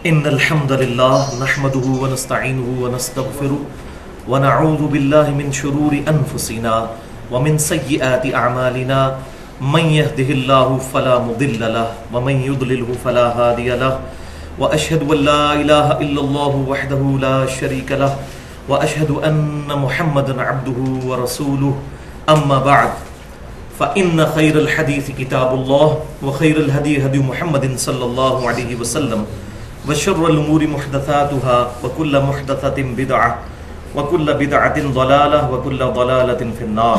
إن الحمد لله نحمده ونستعينه ونستغفره ونعوذ بالله من شرور أنفسنا ومن سيئات أعمالنا من يهده الله فلا مضل له ومن يضلله فلا هادي له وأشهد أن لا إله إلا الله وحده لا شريك له وأشهد أن محمدا عبده ورسوله أما بعد فإن خير الحديث كتاب الله وخير الهدي هدي محمد صلى الله عليه وسلم وشر الأمور محدثاتها وكل محدثة بدعة وكل بدعة ضلالة وكل ضلالة في النار.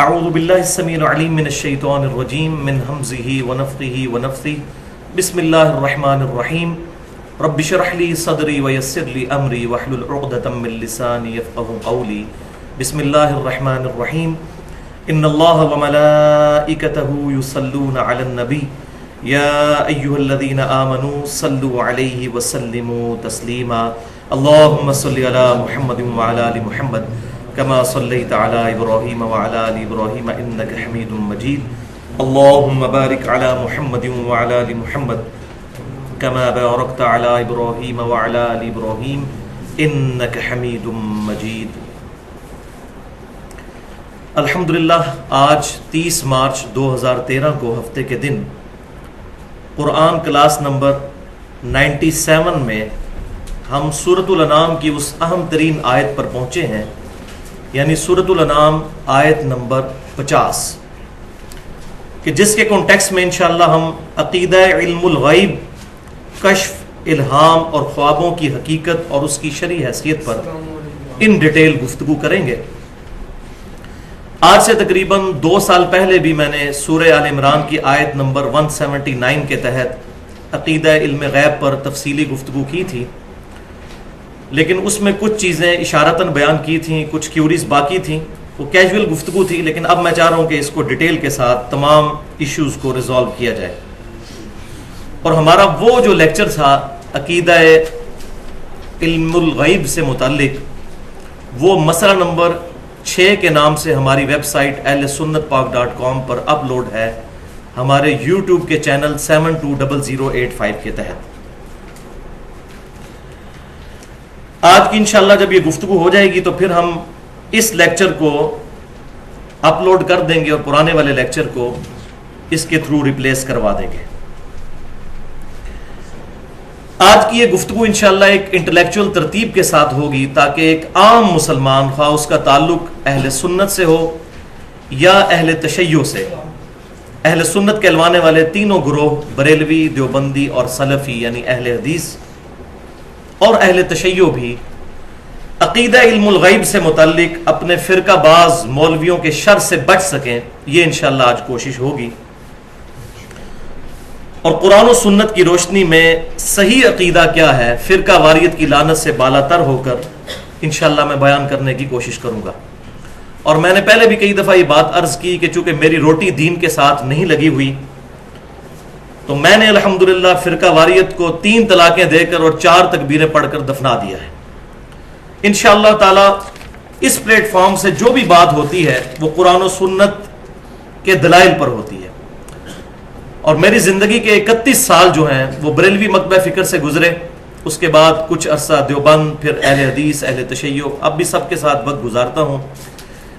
أعوذ بالله السميع العليم من الشيطان الرجيم من همزه ونفخه ونفثه. بسم الله الرحمن الرحيم. رب اشرح لي صدري ويسر لي أمري واحلل عقدة من لساني يفقهوا قولي. بسم الله الرحمن الرحيم. إن الله وملائكته يصلون على النبي يا أيها الذين آمنوا صلوا عليه وسلموا تسليما. اللهم صل على محمد وعلى آل محمد كما صليت على إبراهيم وعلى آل إبراهيم إنك حميد مجيد. اللهم بارك على محمد وعلى آل محمد كما باركت على إبراهيم وعلى آل إبراهيم إنك حميد مجيد. الحمدللہ آج 30 مارچ 2013 کو ہفتے کے دن قرآن کلاس نمبر 97 میں ہم سورۃ الانعام کی اس اہم ترین آیت پر پہنچے ہیں، یعنی سورۃ الانعام آیت نمبر 50، کہ جس کے کانٹیکس میں انشاءاللہ ہم عقیدہ علم الغیب، کشف، الہام اور خوابوں کی حقیقت اور اس کی شرعی حیثیت پر ان ڈیٹیل گفتگو کریں گے۔ آج سے تقریباً 2 سال پہلے بھی میں نے سورہ آل عمران کی آیت نمبر 179 کے تحت عقیدہ علم غیب پر تفصیلی گفتگو کی تھی، لیکن اس میں کچھ چیزیں اشارتاً بیان کی تھیں، کچھ کیوریز باقی تھیں، وہ کیجول گفتگو تھی، لیکن اب میں چاہ رہا ہوں کہ اس کو ڈیٹیل کے ساتھ تمام ایشوز کو ریزالو کیا جائے۔ اور ہمارا وہ جو لیکچر تھا عقیدہ علم الغیب سے متعلق، وہ مسئلہ نمبر 6 کے نام سے ہماری ویب سائٹ ahlsunnatpak.com پر اپلوڈ ہے، ہمارے یوٹیوب کے چینل 720085 کے تحت۔ آج کی انشاءاللہ جب یہ گفتگو ہو جائے گی تو پھر ہم اس لیکچر کو اپلوڈ کر دیں گے اور پرانے والے لیکچر کو اس کے تھرو ریپلیس کروا دیں گے۔ آج کی یہ گفتگو انشاءاللہ ایک انٹلیکچوئل ترتیب کے ساتھ ہوگی تاکہ ایک عام مسلمان، خواہ اس کا تعلق اہل سنت سے ہو یا اہل تشیع سے، اہل سنت کہلوانے والے تینوں گروہ بریلوی، دیوبندی اور سلفی یعنی اہل حدیث، اور اہل تشیع بھی عقیدہ علم الغیب سے متعلق اپنے فرقہ باز مولویوں کے شر سے بچ سکیں، یہ انشاءاللہ آج کوشش ہوگی۔ اور قرآن و سنت کی روشنی میں صحیح عقیدہ کیا ہے، فرقہ واریت کی لعنت سے بالا تر ہو کر انشاءاللہ میں بیان کرنے کی کوشش کروں گا۔ اور میں نے پہلے بھی کئی دفعہ یہ بات عرض کی کہ چونکہ میری روٹی دین کے ساتھ نہیں لگی ہوئی، تو میں نے الحمدللہ فرقہ واریت کو 3 طلاقیں دے کر اور 4 تکبیریں پڑھ کر دفنا دیا ہے۔ انشاءاللہ تعالی اس پلیٹ فارم سے جو بھی بات ہوتی ہے وہ قرآن و سنت کے دلائل پر ہوتی ہے۔ اور میری زندگی کے 31 سال جو ہیں وہ بریلوی مکتبہ فکر سے گزرے، اس کے بعد کچھ عرصہ دیوبند، پھر اہل حدیث، اہل تشیع، اب بھی سب کے ساتھ وقت گزارتا ہوں۔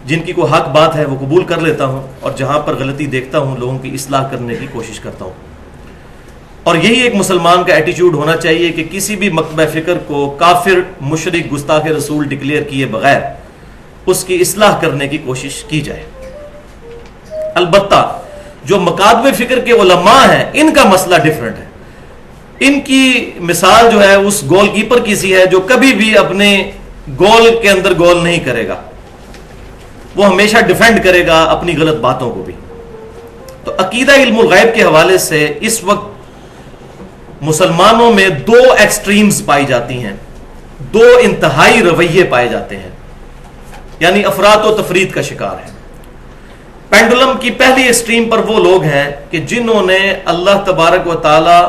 جن کی کوئی حق بات ہے وہ قبول کر لیتا ہوں، اور جہاں پر غلطی دیکھتا ہوں لوگوں کی اصلاح کرنے کی کوشش کرتا ہوں۔ اور یہی ایک مسلمان کا ایٹیچیوڈ ہونا چاہیے کہ کسی بھی مکتبہ فکر کو کافر، مشرک، گستاخ رسول ڈکلیئر کیے بغیر اس کی اصلاح کرنے کی کوشش کی جائے۔ البتہ جو مکاتب فکر کے علماء ہیں ان کا مسئلہ ڈیفرنٹ ہے۔ ان کی مثال جو ہے اس گول کیپر کی سی ہے جو کبھی بھی اپنے گول کے اندر گول نہیں کرے گا، وہ ہمیشہ ڈیفینڈ کرے گا اپنی غلط باتوں کو بھی۔ تو عقیدہ علم الغیب کے حوالے سے اس وقت مسلمانوں میں 2 ایکسٹریمز پائی جاتی ہیں، 2 انتہائی رویے پائے جاتے ہیں، یعنی افراط و تفرید کا شکار ہے۔ پینڈولم کی پہلی ایکسٹریم پر وہ لوگ ہیں کہ جنہوں نے اللہ تبارک و تعالی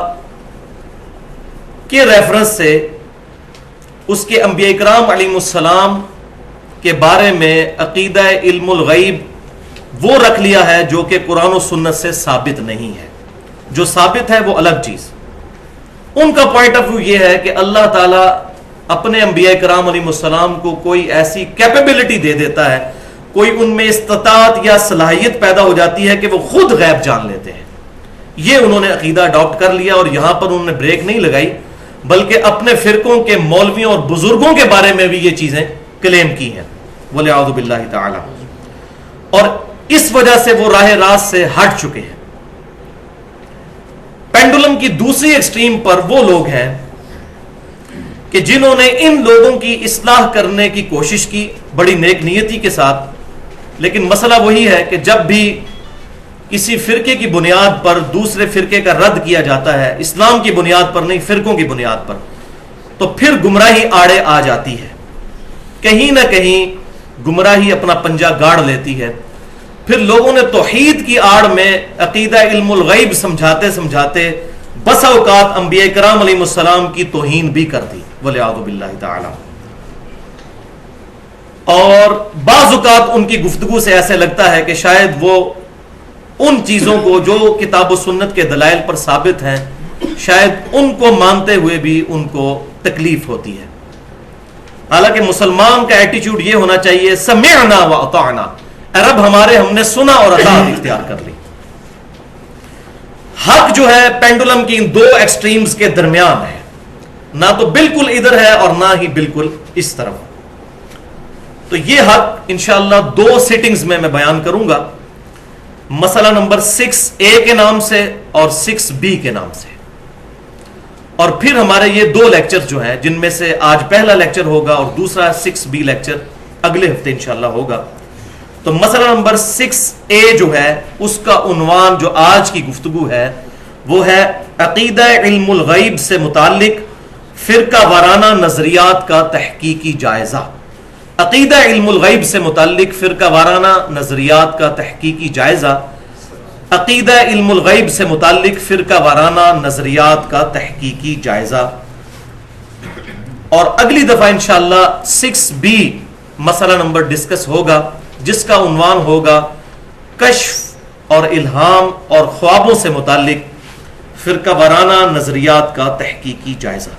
کے ریفرنس سے اس کے انبیاء کرام علیہ السلام کے بارے میں عقیدہ علم الغیب وہ رکھ لیا ہے جو کہ قرآن و سنت سے ثابت نہیں ہے۔ جو ثابت ہے وہ الگ چیز، ان کا پوائنٹ آف ویو یہ ہے کہ اللہ تعالیٰ اپنے انبیاء کرام علیہ السلام کو کوئی ایسی کیپیبلٹی دے دیتا ہے، کوئی ان میں استطاعت یا صلاحیت پیدا ہو جاتی ہے کہ وہ خود غیب جان لیتے ہیں. یہ انہوں نے عقیدہ اڈاپٹ کر لیا، اور یہاں پر انہوں نے بریک نہیں لگائی بلکہ اپنے فرقوں کے مولویوں اور بزرگوں کے بارے میں بھی یہ چیزیں کلیم کی ہیں، وَلِعَوْذُ بِاللَّهِ تعالی. اور اس وجہ سے وہ راہ راست سے ہٹ چکے ہیں. پینڈولم کی دوسری ایکسٹریم پر وہ لوگ ہیں کہ جنہوں نے ان لوگوں کی اصلاح کرنے کی کوشش کی بڑی نیک نیتی کے ساتھ، لیکن مسئلہ وہی ہے کہ جب بھی کسی فرقے کی بنیاد پر دوسرے فرقے کا رد کیا جاتا ہے، اسلام کی بنیاد پر نہیں، فرقوں کی بنیاد پر، تو پھر گمراہی آڑے آ جاتی ہے. کہیں نہ کہیں گمراہی اپنا پنجہ گاڑ لیتی ہے. پھر لوگوں نے توحید کی آڑ میں عقیدہ علم الغیب سمجھاتے سمجھاتے بسا اوقات انبیاء کرام علیہ السلام کی توہین بھی کر دی، والعیاذ باللہ تعالی. اور بعض اوقات ان کی گفتگو سے ایسے لگتا ہے کہ شاید وہ ان چیزوں کو جو کتاب و سنت کے دلائل پر ثابت ہیں، شاید ان کو مانتے ہوئے بھی ان کو تکلیف ہوتی ہے. حالانکہ مسلمان کا ایٹیچیوڈ یہ ہونا چاہیے سمعنا و اطعنا، اے رب ہمارے، ہم نے سنا اور اطاعت اختیار کر لی. حق جو ہے پینڈولم کی ان دو ایکسٹریمز کے درمیان ہے، نہ تو بالکل ادھر ہے اور نہ ہی بالکل اس طرف. تو یہ حق انشاءاللہ 2 سیٹنگز میں بیان کروں گا، مسئلہ نمبر 6A کے نام سے اور 6B کے نام سے. اور پھر ہمارے یہ 2 لیکچر جو ہیں، جن میں سے آج پہلا لیکچر ہوگا اور دوسرا 6B لیکچر اگلے ہفتے انشاءاللہ ہوگا. تو مسئلہ نمبر 6A جو ہے اس کا عنوان جو آج کی گفتگو ہے وہ ہے عقیدہ علم الغیب سے متعلق فرقہ وارانہ نظریات کا تحقیقی جائزہ. عقیدہ علم الغیب سے متعلق فرقہ وارانہ نظریات کا تحقیقی جائزہ. عقیدہ علم الغیب سے متعلق فرقہ وارانہ نظریات کا تحقیقی جائزہ. اور اگلی دفعہ انشاءاللہ 6B مسئلہ نمبر ڈسکس ہوگا، جس کا عنوان ہوگا کشف اور الہام اور خوابوں سے متعلق فرقہ وارانہ نظریات کا تحقیقی جائزہ.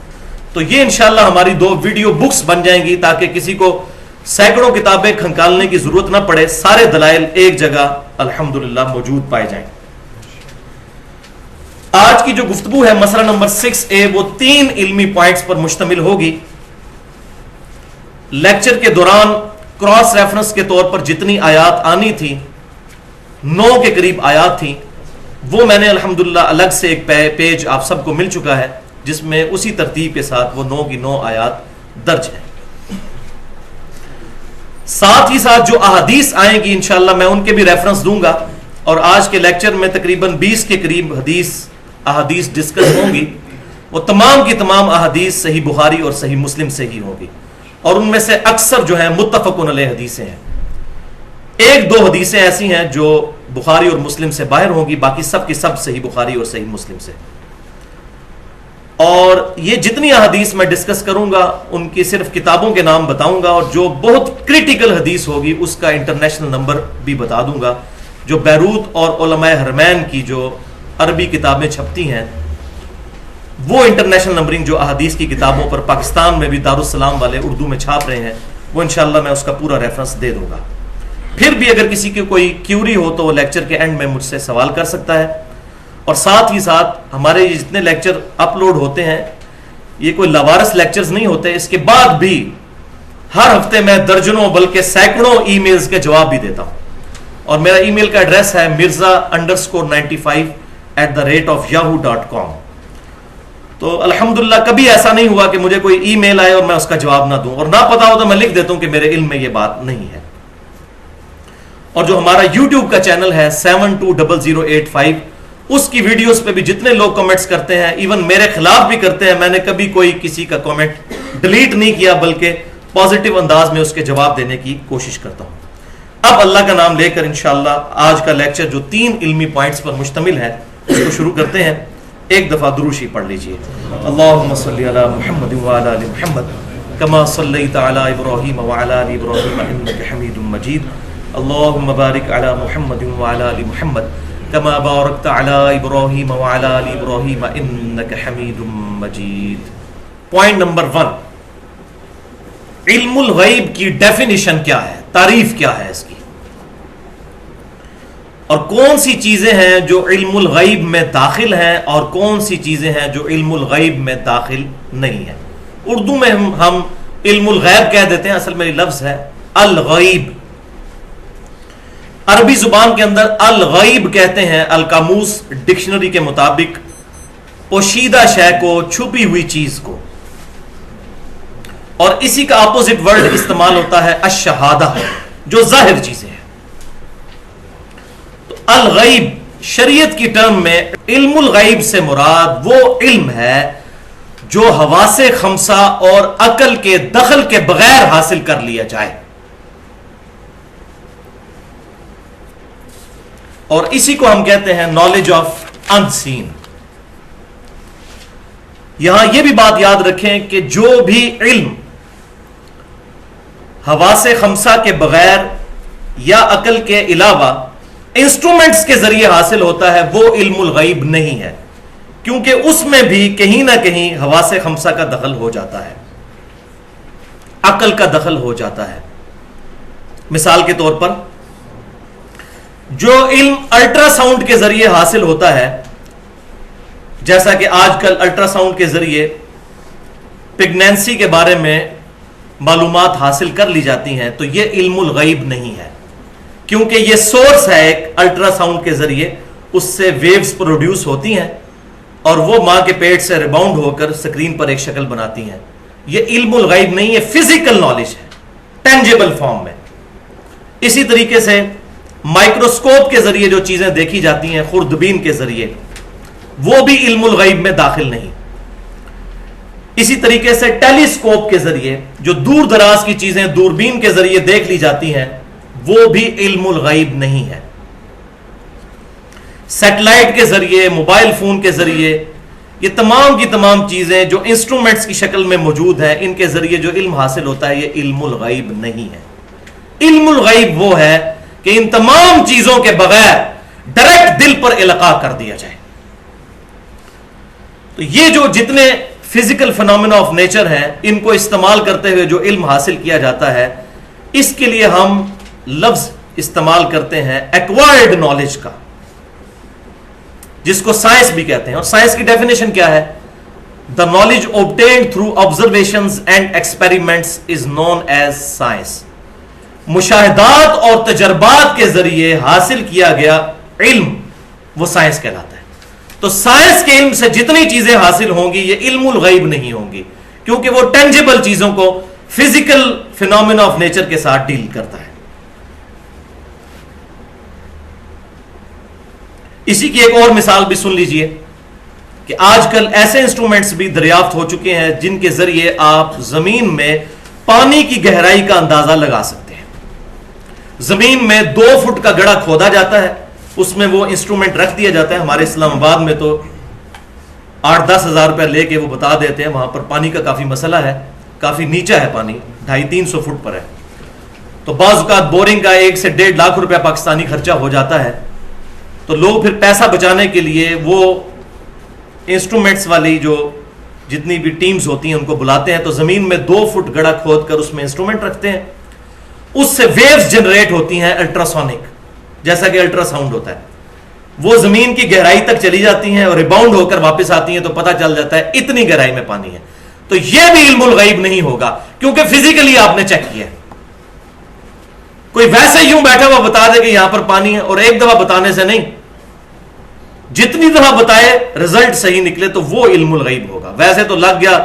تو یہ انشاءاللہ ہماری 2 ویڈیو بکس بن جائیں گی تاکہ کسی کو سینکڑوں کتابیں کھنگالنے کی ضرورت نہ پڑے، سارے دلائل ایک جگہ الحمدللہ موجود پائے جائیں. آج کی جو گفتگو ہے مسئلہ نمبر 6A وہ 3 علمی پوائنٹس پر مشتمل ہوگی. لیکچر کے دوران کراس ریفرنس کے طور پر جتنی آیات آنی تھی 9 کے قریب آیات تھیں، وہ میں نے الحمدللہ الگ سے ایک پیج آپ سب کو مل چکا ہے جس میں اسی ترتیب کے ساتھ وہ 9 کی 9 آیات درج ہیں. ساتھ ہی ساتھ جو احادیث آئیں گی انشاءاللہ میں ان کے بھی ریفرنس دوں گا، اور آج کے لیکچر میں تقریباً 20 کے قریب احادیث ڈسکس ہوں گی. وہ تمام کی تمام احادیث صحیح بخاری اور صحیح مسلم سے ہی ہوگی، اور ان میں سے اکثر جو ہیں متفقن علیہ حدیثیں ہیں. 1-2 حدیثیں ایسی ہیں جو بخاری اور مسلم سے باہر ہوں گی، باقی سب کی سب صحیح بخاری اور صحیح مسلم سے. اور یہ جتنی احادیث میں ڈسکس کروں گا ان کی صرف کتابوں کے نام بتاؤں گا، اور جو بہت کریٹیکل حدیث ہوگی اس کا انٹرنیشنل نمبر بھی بتا دوں گا. جو بیروت اور علماء حرمین کی جو عربی کتابیں چھپتی ہیں وہ انٹرنیشنل نمبرنگ جو احادیث کی کتابوں پر پاکستان میں بھی دارالسلام والے اردو میں چھاپ رہے ہیں، وہ انشاءاللہ میں اس کا پورا ریفرنس دے دوں گا. پھر بھی اگر کسی کی کوئی کیوری ہو تو وہ لیکچر کے اینڈ میں مجھ سے سوال کر سکتا ہے. اور ساتھ ہی ساتھ ہمارے یہ جتنے لیکچر اپلوڈ ہوتے ہیں یہ کوئی لاوارث لیکچرز نہیں ہوتے، اس کے بعد بھی ہر ہفتے میں درجنوں بلکہ سینکڑوں ای میلز کے جواب بھی دیتا ہوں. اور میرا ای میل کا ایڈریس ہے mirza_95@yahoo.com. تو الحمدللہ کبھی ایسا نہیں ہوا کہ مجھے کوئی ای میل آئے اور میں اس کا جواب نہ دوں، اور نہ پتا ہو تو میں لکھ دیتا ہوں کہ میرے علم میں یہ بات نہیں ہے. اور جو ہمارا یوٹیوب کا چینل ہے 720085، اس کی ویڈیوز پہ بھی جتنے لوگ کمنٹس کرتے ہیں، ایون میرے خلاف بھی کرتے ہیں، میں نے کبھی کوئی کسی کا کمنٹ ڈیلیٹ نہیں کیا بلکہ پازیٹیو انداز میں اس کے جواب دینے کی کوشش کرتا ہوں. اب اللہ کا نام لے کر انشاءاللہ آج کا لیکچر جو 3 علمی پوائنٹس پر مشتمل ہے اس کو شروع کرتے ہیں. ایک دفعہ دروشی پڑھ لیجئے. اللہم صلی علی محمد وعلی آل محمد کما صلیت علی ابراہیم وعلی آل ابراہیم انک حمید مجید. اللہم بارک علی محمد وعلی آل محمد كما باركت على ابراہیم وعلى آل ابراہیم انك حمید مجید. پوائنٹ نمبر 1، علم الغیب کی ڈیفینیشن کیا ہے، تعریف کیا ہے اس کی، اور کون سی چیزیں ہیں جو علم الغیب میں داخل ہیں اور کون سی چیزیں ہیں جو علم الغیب میں داخل نہیں ہیں. اردو میں ہم علم الغیب کہہ دیتے ہیں، اصل میں یہ لفظ ہے الغیب. عربی زبان کے اندر الغیب کہتے ہیں القاموس ڈکشنری کے مطابق پوشیدہ شے کو، چھپی ہوئی چیز کو، اور اسی کا اپوزٹ ورڈ استعمال ہوتا ہے الشہادہ، جو ظاہر چیزیں ہیں. تو الغیب شریعت کی ٹرم میں علم الغیب سے مراد وہ علم ہے جو حواس خمسہ اور عقل کے دخل کے بغیر حاصل کر لیا جائے، اور اسی کو ہم کہتے ہیں نالج آف انسین. یہاں یہ بھی بات یاد رکھیں کہ جو بھی علم حواس خمسہ کے بغیر یا عقل کے علاوہ انسٹرومنٹس کے ذریعے حاصل ہوتا ہے وہ علم الغیب نہیں ہے، کیونکہ اس میں بھی کہیں نہ کہیں حواس خمسہ کا دخل ہو جاتا ہے، عقل کا دخل ہو جاتا ہے. مثال کے طور پر جو علم الٹرا ساؤنڈ کے ذریعے حاصل ہوتا ہے، جیسا کہ آج کل الٹرا ساؤنڈ کے ذریعے پریگنینسی کے بارے میں معلومات حاصل کر لی جاتی ہیں، تو یہ علم الغیب نہیں ہے، کیونکہ یہ سورس ہے ایک الٹرا ساؤنڈ کے ذریعے، اس سے ویوز پروڈیوس ہوتی ہیں اور وہ ماں کے پیٹ سے ریباؤنڈ ہو کر سکرین پر ایک شکل بناتی ہیں. یہ علم الغیب نہیں ہے، فزیکل نالج ہے، ٹینجیبل فارم میں. اسی طریقے سے مائکروسکوپ کے ذریعے جو چیزیں دیکھی جاتی ہیں خوردبین کے ذریعے، وہ بھی علم الغیب میں داخل نہیں. اسی طریقے سے ٹیلیسکوپ کے ذریعے جو دور دراز کی چیزیں دوربین کے ذریعے دیکھ لی جاتی ہیں، وہ بھی علم الغیب نہیں ہے. سیٹلائٹ کے ذریعے، موبائل فون کے ذریعے، یہ تمام کی تمام چیزیں جو انسٹرومنٹس کی شکل میں موجود ہیں، ان کے ذریعے جو علم حاصل ہوتا ہے یہ علم الغیب نہیں ہے. علم الغیب وہ ہے کہ ان تمام چیزوں کے بغیر ڈائریکٹ دل پر القاء کر دیا جائے. تو یہ جو جتنے فزیکل فینومینا آف نیچر ہیں، ان کو استعمال کرتے ہوئے جو علم حاصل کیا جاتا ہے، اس کے لیے ہم لفظ استعمال کرتے ہیں ایکوائرڈ نالج کا، جس کو سائنس بھی کہتے ہیں. اور سائنس کی ڈیفینیشن کیا ہے؟ The knowledge obtained through observations and experiments is known as science. مشاہدات اور تجربات کے ذریعے حاصل کیا گیا علم وہ سائنس کہلاتا ہے. تو سائنس کے علم سے جتنی چیزیں حاصل ہوں گی یہ علم الغیب نہیں ہوں گی، کیونکہ وہ ٹینجیبل چیزوں کو فزیکل فینومینا آف نیچر کے ساتھ ڈیل کرتا ہے. اسی کی ایک اور مثال بھی سن لیجئے کہ آج کل ایسے انسٹرومنٹس بھی دریافت ہو چکے ہیں جن کے ذریعے آپ زمین میں پانی کی گہرائی کا اندازہ لگا سکتے ہیں. زمین میں 2 فٹ کا گڑھا کھودا جاتا ہے، اس میں وہ انسٹرومنٹ رکھ دیا جاتا ہے. ہمارے اسلام آباد میں تو 8-10 ہزار روپے لے کے وہ بتا دیتے ہیں. وہاں پر پانی کا کافی مسئلہ ہے، کافی نیچا ہے پانی، 250-300 فٹ پر ہے. تو بعض اوقات بورنگ کا 1 سے 1.5 لاکھ روپے پاکستانی خرچہ ہو جاتا ہے. تو لوگ پھر پیسہ بچانے کے لیے وہ انسٹرومنٹس والی جو جتنی بھی ٹیمز ہوتی ہیں ان کو بلاتے ہیں، تو زمین میں 2 فٹ گڑھا کھود کر اس میں انسٹرومنٹ رکھتے ہیں. اس سے ویوز جنریٹ ہوتی ہیں الٹراسونک، جیسا کہ الٹرا ساؤنڈ ہوتا ہے. وہ زمین کی گہرائی تک چلی جاتی ہیں اور ریباؤنڈ ہو کر واپس آتی ہیں، تو پتہ چل جاتا ہے اتنی گہرائی میں پانی ہے. تو یہ بھی علم الغیب نہیں ہوگا، کیونکہ فزیکلی آپ نے چیک کیا. کوئی ویسے یوں بیٹھا ہوا بتا دے کہ یہاں پر پانی ہے، اور ایک دفعہ بتانے سے نہیں، جتنی دفعہ بتائے رزلٹ صحیح نکلے تو وہ علم الغیب ہوگا. ویسے تو لگ گیا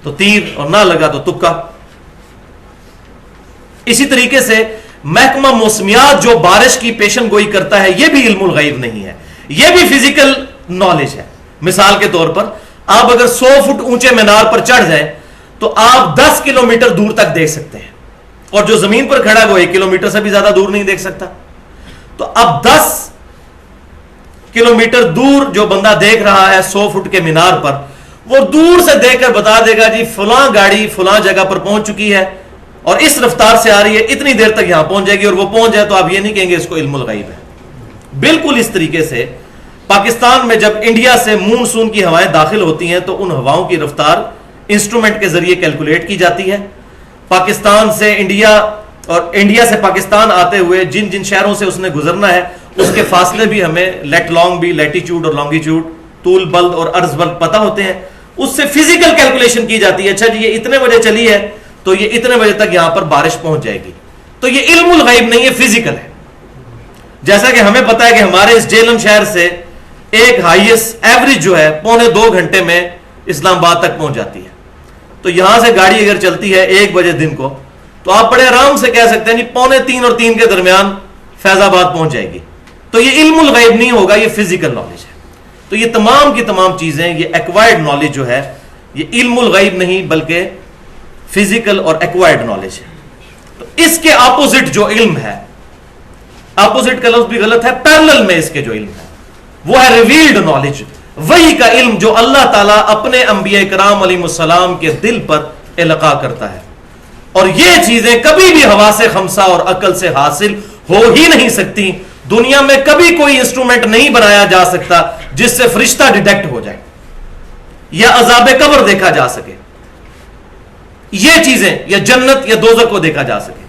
تو تیر اور نہ لگا تو تکا. اسی طریقے سے محکمہ موسمیات جو بارش کی پیشن گوئی کرتا ہے، یہ بھی علم الغیب نہیں ہے، یہ بھی فزیکل نالج ہے. مثال کے طور پر آپ اگر 100 فٹ اونچے مینار پر چڑھ جائیں تو آپ 10 کلومیٹر دور تک دیکھ سکتے ہیں، اور جو زمین پر کھڑا ہے وہ 1 کلومیٹر سے بھی زیادہ دور نہیں دیکھ سکتا. تو اب 10 کلومیٹر دور جو بندہ دیکھ رہا ہے 100 فٹ کے مینار پر، وہ دور سے دیکھ کر بتا دے گا جی فلاں گاڑی فلاں جگہ پر پہنچ چکی ہے اور اس رفتار سے آ رہی ہے، اتنی دیر تک یہاں پہنچ جائے گی. اور وہ پہنچ جائے تو آپ یہ نہیں کہیں گے اس کو علم الغیب ہے. بالکل اس طریقے سے پاکستان میں جب انڈیا سے مونسون کی ہوائیں داخل ہوتی ہیں تو ان ہواؤں کی رفتار انسٹرومنٹ کے ذریعے کیلکولیٹ کی جاتی ہے. پاکستان سے انڈیا اور انڈیا سے پاکستان آتے ہوئے جن جن شہروں سے اس نے گزرنا ہے اس کے فاصلے بھی ہمیں لیٹ لانگ بھی لیٹیچیوڈ اور لانگیچیوڈ طول بلد اور عرض بلد پتہ ہوتے ہیں. اس سے فزیکل کیلکولیشن کی جاتی ہے. اچھا جی یہ اتنے بجے چلی ہے تو یہ اتنے بجے تک یہاں پر بارش پہنچ جائے گی. تو یہ علم الغیب نہیں ہے, فزیکل ہے. جیسا کہ ہمیں پتا ہے کہ ہمارے اس جیلم شہر سے ایک ہائیسٹ ایوریج جو ہے 1.25 گھنٹے میں اسلام آباد تک پہنچ جاتی ہے. تو یہاں سے گاڑی اگر چلتی ہے 1 بجے دن کو تو آپ بڑے آرام سے کہہ سکتے ہیں جی 2:45 اور 3 کے درمیان فیض آباد پہنچ جائے گی. تو یہ علم الغیب نہیں ہوگا, یہ فزیکل نالج ہے. تو یہ تمام کی تمام چیزیں, یہ ایکوائرڈ نالج جو ہے یہ علم الغیب نہیں بلکہ فزیکل اور ایکوائرڈ نالج ہے. تو اس کے اپوزٹ جو علم ہے, اپوزٹ کا لفظ بھی غلط ہے, پیرلل میں اس کے جو علم ہے وہ ہے ریویلڈ نالج, وہی کا علم جو اللہ تعالیٰ اپنے انبیاء کرام علیہ السلام کے دل پر القاء کرتا ہے. اور یہ چیزیں کبھی بھی حواس خمسہ اور عقل سے حاصل ہو ہی نہیں سکتی. دنیا میں کبھی کوئی انسٹرومنٹ نہیں بنایا جا سکتا جس سے فرشتہ ڈیٹیکٹ ہو جائے یا عذاب قبر دیکھا جا سکے, یہ چیزیں یا جنت یا دوزخ کو دیکھا جا سکے.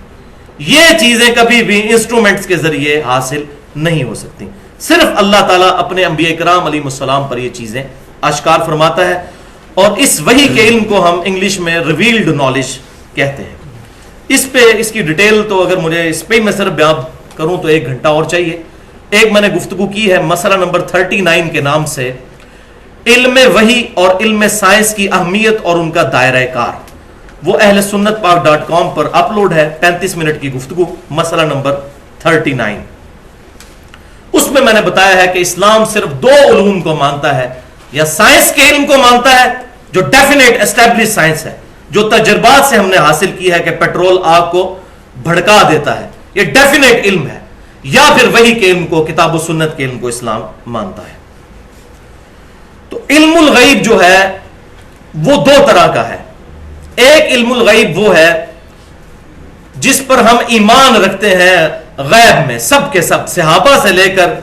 یہ چیزیں کبھی بھی انسٹرومنٹس کے ذریعے حاصل نہیں ہو سکتی. صرف اللہ تعالیٰ اپنے انبیاء کرام علیہ السلام پر یہ چیزیں اشکار فرماتا ہے. اور اس وحی کے علم کو ہم انگلش میں ریویلڈ نالج کہتے ہیں. اس پہ اس کی ڈیٹیل تو اگر مجھے اس پہ میں صرف بیان کروں تو 1 گھنٹہ اور چاہیے. ایک میں نے گفتگو کی ہے مسئلہ نمبر 39 کے نام سے, علم وحی اور علم سائنس کی اہمیت اور ان کا دائرہ کار. وہ اہل سنت پاک.com پر اپلوڈ ہے, 35 منٹ کی گفتگو, مسئلہ نمبر 39. اس میں میں نے بتایا ہے کہ اسلام صرف 2 علوم کو مانتا ہے, یا سائنس کے علم کو مانتا ہے جو ڈیفینیٹ اسٹیبلش سائنس ہے, جو تجربات سے ہم نے حاصل کی ہے کہ پیٹرول آگ کو بھڑکا دیتا ہے, یہ ڈیفینیٹ علم ہے, یا پھر وحی کے علم کو, کتاب و سنت کے علم کو اسلام مانتا ہے. تو علم الغیب جو ہے وہ 2 طرح کا ہے. ایک علم الغیب وہ ہے جس پر ہم ایمان رکھتے ہیں غیب میں, سب کے سب صحابہ سے لے کر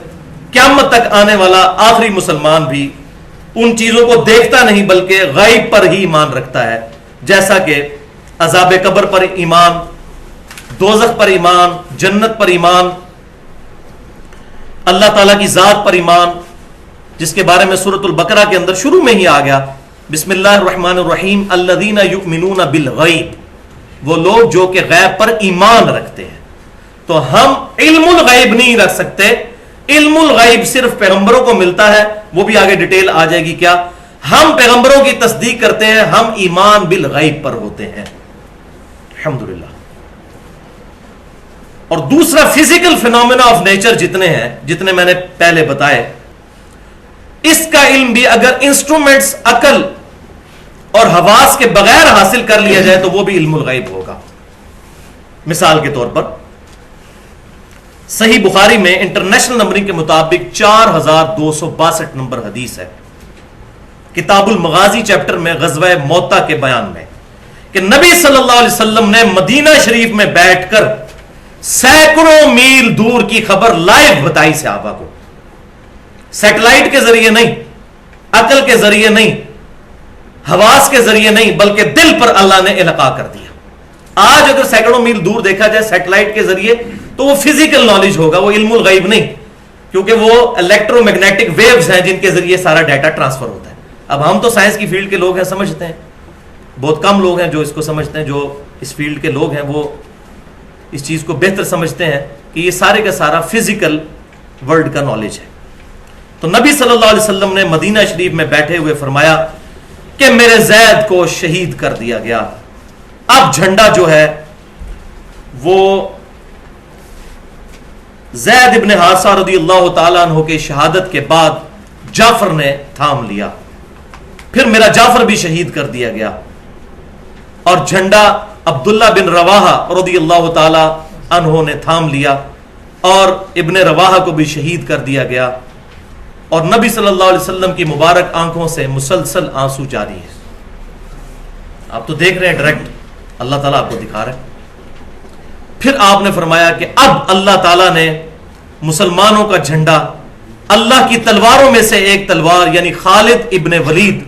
قیامت تک آنے والا آخری مسلمان بھی ان چیزوں کو دیکھتا نہیں بلکہ غیب پر ہی ایمان رکھتا ہے. جیسا کہ عذاب قبر پر ایمان, دوزخ پر ایمان, جنت پر ایمان, اللہ تعالیٰ کی ذات پر ایمان, جس کے بارے میں سورۃ البقرہ کے اندر شروع میں ہی آ گیا, بسم اللہ الرحمن الرحیم, الذین یؤمنون بالغیب, وہ لوگ جو کہ غیب پر ایمان رکھتے ہیں. تو ہم علم الغیب نہیں رکھ سکتے. علم الغیب صرف پیغمبروں کو ملتا ہے, وہ بھی آگے ڈیٹیل آ جائے گی کیا. ہم پیغمبروں کی تصدیق کرتے ہیں, ہم ایمان بالغیب پر ہوتے ہیں, الحمدللہ. اور دوسرا فزیکل فینومینا آف نیچر جتنے ہیں, جتنے میں نے پہلے بتائے, اس کا علم بھی اگر انسٹرومنٹس عقل اور حواس کے بغیر حاصل کر لیا جائے تو وہ بھی علم الغیب ہوگا. مثال کے طور پر صحیح بخاری میں انٹرنیشنل نمبرنگ کے مطابق 4262 نمبر حدیث ہے, کتاب المغازی چیپٹر میں غزوہ موتا کے بیان میں, کہ نبی صلی اللہ علیہ وسلم نے مدینہ شریف میں بیٹھ کر سینکڑوں میل دور کی خبر لائیو بتائی صحابہ کو. سیٹلائٹ کے ذریعے نہیں, عقل کے ذریعے نہیں, حواس کے ذریعے نہیں, بلکہ دل پر اللہ نے القاء کر دیا. آج اگر سینکڑوں میل دور دیکھا جائے سیٹلائٹ کے ذریعے تو وہ فزیکل نالج ہوگا, وہ علم الغیب نہیں, کیونکہ وہ الیکٹرو میگنیٹک ویوز ہیں جن کے ذریعے سارا ڈیٹا ٹرانسفر ہوتا ہے. اب ہم تو سائنس کی فیلڈ کے لوگ ہیں, سمجھتے ہیں, بہت کم لوگ ہیں جو اس کو سمجھتے ہیں. جو اس فیلڈ کے لوگ ہیں وہ اس چیز کو بہتر سمجھتے ہیں کہ یہ سارے کا سارا فزیکل ورلڈ کا نالج ہے. تو نبی صلی اللہ علیہ وسلم نے مدینہ شریف میں بیٹھے ہوئے فرمایا کہ میرے زید کو شہید کر دیا گیا. اب جھنڈا جو ہے وہ زید ابن حارثہ رضی اللہ تعالیٰ عنہ کے شہادت کے بعد جعفر نے تھام لیا, پھر میرا جعفر بھی شہید کر دیا گیا, اور جھنڈا عبداللہ بن رواحہ رضی اللہ تعالیٰ عنہ نے تھام لیا, اور ابن رواحہ کو بھی شہید کر دیا گیا. اور نبی صلی اللہ علیہ وسلم کی مبارک آنکھوں سے مسلسل آنسو جاری ہے. آپ تو دیکھ رہے ہیں ڈائریکٹ, اللہ تعالیٰ آپ کو دکھا رہا ہے. پھر آپ نے فرمایا کہ اب اللہ تعالیٰ نے مسلمانوں کا جھنڈا اللہ کی تلواروں میں سے ایک تلوار یعنی خالد ابن ولید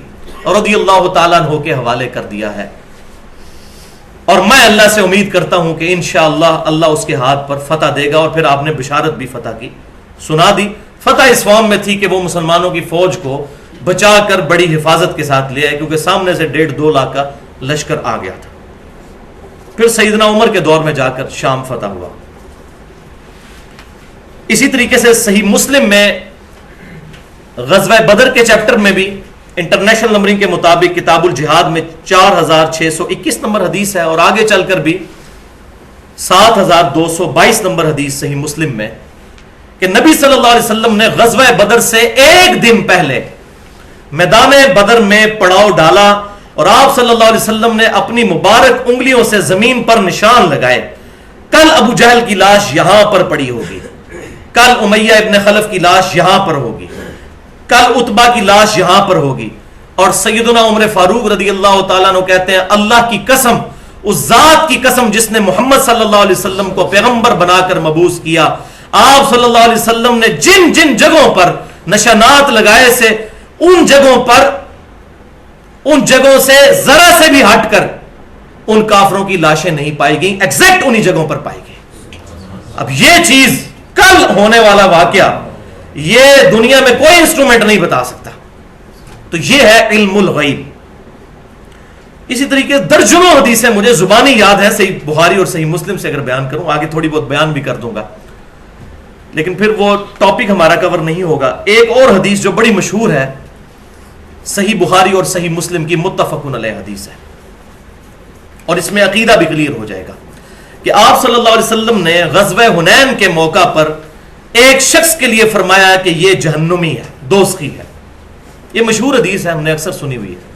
رضی اللہ تعالیٰ عنہ کے حوالے کر دیا ہے، اور میں اللہ سے امید کرتا ہوں کہ انشاءاللہ اللہ اس کے ہاتھ پر فتح دے گا۔ اور پھر آپ نے بشارت بھی فتح کی سنا دی۔ فتح اس فارم میں تھی کہ وہ مسلمانوں کی فوج کو بچا کر بڑی حفاظت کے ساتھ لے آئے، کیونکہ سامنے سے 1.5-2 لاکھ کا لشکر آ گیا تھا۔ پھر سیدنا عمر کے دور میں جا کر شام فتح ہوا۔ اسی طریقے سے صحیح مسلم میں غزوہ بدر کے چیپٹر میں بھی انٹرنیشنل نمبرنگ کے مطابق کتاب الجہاد میں 4621 نمبر حدیث ہے، اور آگے چل کر بھی 7222 نمبر حدیث صحیح مسلم میں کہ نبی صلی اللہ علیہ وسلم نے غزوہ بدر سے ایک دن پہلے میدان بدر میں پڑاؤ ڈالا، اور آپ صلی اللہ علیہ وسلم نے اپنی مبارک انگلیوں سے زمین پر نشان لگائے، کل ابو جہل کی لاش یہاں پر پڑی ہوگی، کل امیہ ابن خلف کی لاش یہاں پر ہوگی، کل عتبہ کی لاش یہاں پر ہوگی۔ اور سیدنا عمر فاروق رضی اللہ تعالیٰ عنہ کہتے ہیں اللہ کی قسم، اس ذات کی قسم جس نے محمد صلی اللہ علیہ وسلم کو پیغمبر بنا کر مبعوث کیا، آپ صلی اللہ علیہ وسلم نے جن جن جگہوں پر نشانات لگائے سے ان جگہوں سے ذرا سے بھی ہٹ کر ان کافروں کی لاشیں نہیں پائی گئیں، ایگزیکٹ انہی جگہوں پر پائی گئی۔ اب یہ چیز کل ہونے والا واقعہ یہ دنیا میں کوئی انسٹرومنٹ نہیں بتا سکتا، تو یہ ہے علم الغیب۔ اسی طریقے درجنوں حدیثیں مجھے زبانی یاد ہے صحیح بخاری اور صحیح مسلم سے، اگر بیان کروں آگے تھوڑی بہت بیان بھی کر دوں گا، لیکن پھر وہ ٹاپک ہمارا کور نہیں ہوگا۔ ایک اور حدیث جو بڑی مشہور ہے، صحیح بخاری اور صحیح مسلم کی متفق علیہ حدیث ہے، اور اس میں عقیدہ بھی کلیئر ہو جائے گا کہ آپ صلی اللہ علیہ وسلم نے غزوہ حنین کے موقع پر ایک شخص کے لیے فرمایا کہ یہ جہنمی ہے، دوزخی ہے۔ یہ مشہور حدیث ہے، ہم نے اکثر سنی ہوئی ہے۔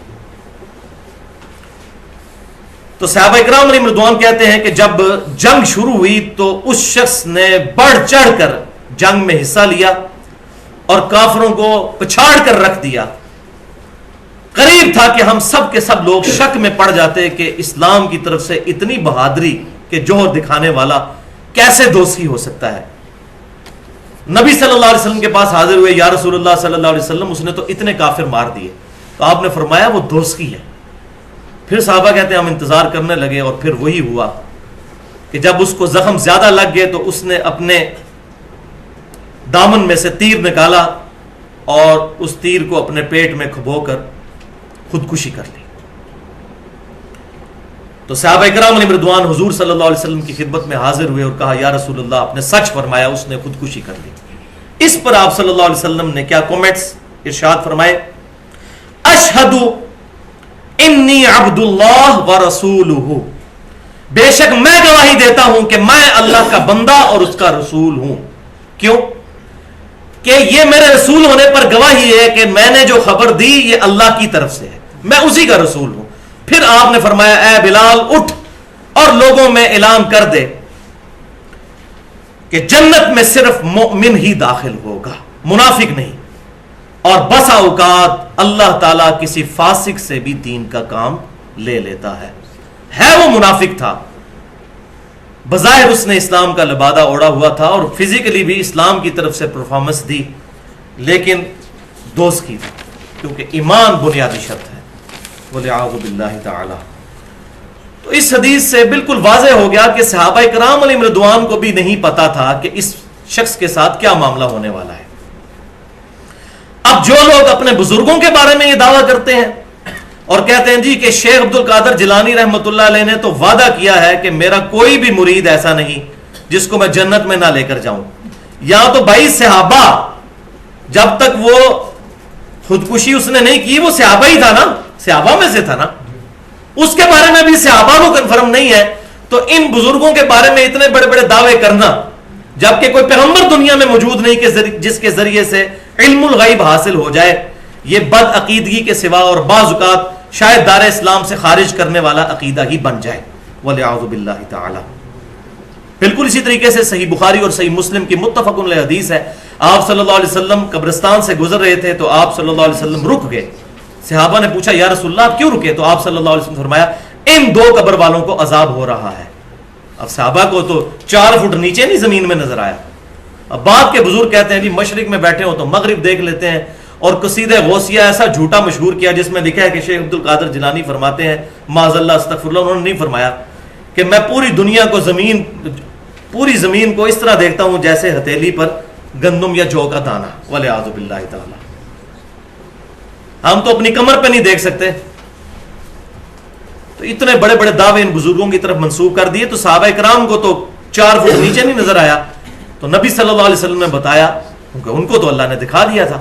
تو صحابہ اکرام علیہم رضوان کہتے ہیں کہ جب جنگ شروع ہوئی تو اس شخص نے بڑھ چڑھ کر جنگ میں حصہ لیا اور کافروں کو پچھاڑ کر رکھ دیا۔ قریب تھا کہ ہم سب کے سب لوگ شک میں پڑ جاتے کہ اسلام کی طرف سے اتنی بہادری کے جوہر دکھانے والا کیسے دوزخی ہو سکتا ہے۔ نبی صلی اللہ علیہ وسلم کے پاس حاضر ہوئے، یا رسول اللہ صلی اللہ علیہ وسلم اس نے تو اتنے کافر مار دیے، تو آپ نے فرمایا وہ دوزخی ہے۔ پھر صحابہ کہتے ہیں ہم انتظار کرنے لگے، اور پھر وہی ہوا کہ جب اس کو زخم زیادہ لگ گئے تو اس نے اپنے دامن میں سے تیر نکالا اور اس تیر کو اپنے پیٹ میں کھبو کر خودکشی کر لی۔ تو صحابہ کرام علیہ رضوان حضور صلی اللہ علیہ وسلم کی خدمت میں حاضر ہوئے اور کہا یا رسول اللہ، آپ نے سچ فرمایا، اس نے خودکشی کر لی۔ اس پر آپ صلی اللہ علیہ وسلم نے کیا کومنٹس ارشاد فرمائے؟ اشہد انی عبد اللہ ورسولہ، بے شک میں گواہی دیتا ہوں کہ میں اللہ کا بندہ اور اس کا رسول ہوں۔ کیوں؟ کہ یہ میرے رسول ہونے پر گواہی ہے کہ میں نے جو خبر دی یہ اللہ کی طرف سے ہے، میں اسی کا رسول ہوں۔ پھر آپ نے فرمایا اے بلال اٹھ اور لوگوں میں اعلان کر دے کہ جنت میں صرف مومن ہی داخل ہوگا، منافق نہیں، اور بسا اوقات اللہ تعالیٰ کسی فاسق سے بھی دین کا کام لے لیتا ہے وہ منافق تھا، بظاہر اس نے اسلام کا لبادہ اوڑا ہوا تھا اور فزیکلی بھی اسلام کی طرف سے پرفارمنس دی، لیکن دوست کی تھی، کیونکہ ایمان بنیادی شرط ہے۔ وَلِعَاذُ بِاللَّهِ تعالی۔ تو اس حدیث سے بالکل واضح ہو گیا کہ صحابہ کرام علیہم رضوان کو بھی نہیں پتا تھا کہ اس شخص کے ساتھ کیا معاملہ ہونے والا ہے۔ اب جو لوگ اپنے بزرگوں کے بارے میں یہ دعویٰ کرتے ہیں اور کہتے ہیں جی کہ شیخ عبد القادر جیلانی رحمۃ اللہ علیہ نے تو وعدہ کیا ہے کہ میرا کوئی بھی مرید ایسا نہیں جس کو میں جنت میں نہ لے کر جاؤں، یا تو بھائی صحابہ جب تک وہ خودکشی اس نے نہیں کی وہ صحابہ ہی تھا نا، صحابہ میں سے تھا نا، اس کے بارے میں بھی صحابہ کو کنفرم نہیں ہے، تو ان بزرگوں کے بارے میں اتنے بڑے بڑے دعوے کرنا جبکہ کوئی پیغمبر دنیا میں موجود نہیں کہ جس کے ذریعے سے علم الغیب حاصل ہو جائے، یہ بد عقیدگی کے سوا اور بعض اوقات شاید دار اسلام سے خارج کرنے والا عقیدہ ہی بن جائے، وَلِعَاذُ بِاللَّهِ تعالی۔ بالکل اسی طریقے سے صحیح بخاری اور صحیح مسلم کی متفق علیہ حدیث ہے، آپ صلی اللہ علیہ وسلم قبرستان سے گزر رہے تھے تو آپ صلی اللہ علیہ وسلم رک گئے۔ صحابہ نے پوچھا یا رسول اللہ آپ کیوں رکے؟ تو آپ صلی اللہ علیہ وسلم فرمایا ان دو قبر والوں کو عذاب ہو رہا ہے۔ اب صحابہ کو تو 4 فٹ نیچے نہیں زمین میں نظر آیا، بعد کے بزرگ کہتے ہیں جی مشرق میں بیٹھے ہو تو مغرب دیکھ لیتے ہیں. اور قصیدہ غوثیہ ایسا جھوٹا مشہور کیا جس میں لکھا ہے کہ شیخ عبد القادر جیلانی فرماتے ہیں معاذ اللہ استغفر اللہ، انہوں نے نہیں فرمایا کہ میں پوری دنیا کو پوری زمین کو اس طرح دیکھتا ہوں جیسے ہتھیلی پر گندم یا جو کا دانہ، والعیاذ باللہ تعالی. ہم تو اپنی کمر پہ نہیں دیکھ سکتے. تو اتنے بڑے بڑے دعوے ان بزرگوں کی طرف منسوب کر دیے. تو صحابہ کرام کو تو 4 فٹ نیچے نہیں نظر آیا، تو نبی صلی اللہ علیہ وسلم نے بتایا کیونکہ ان کو تو اللہ نے دکھا دیا تھا.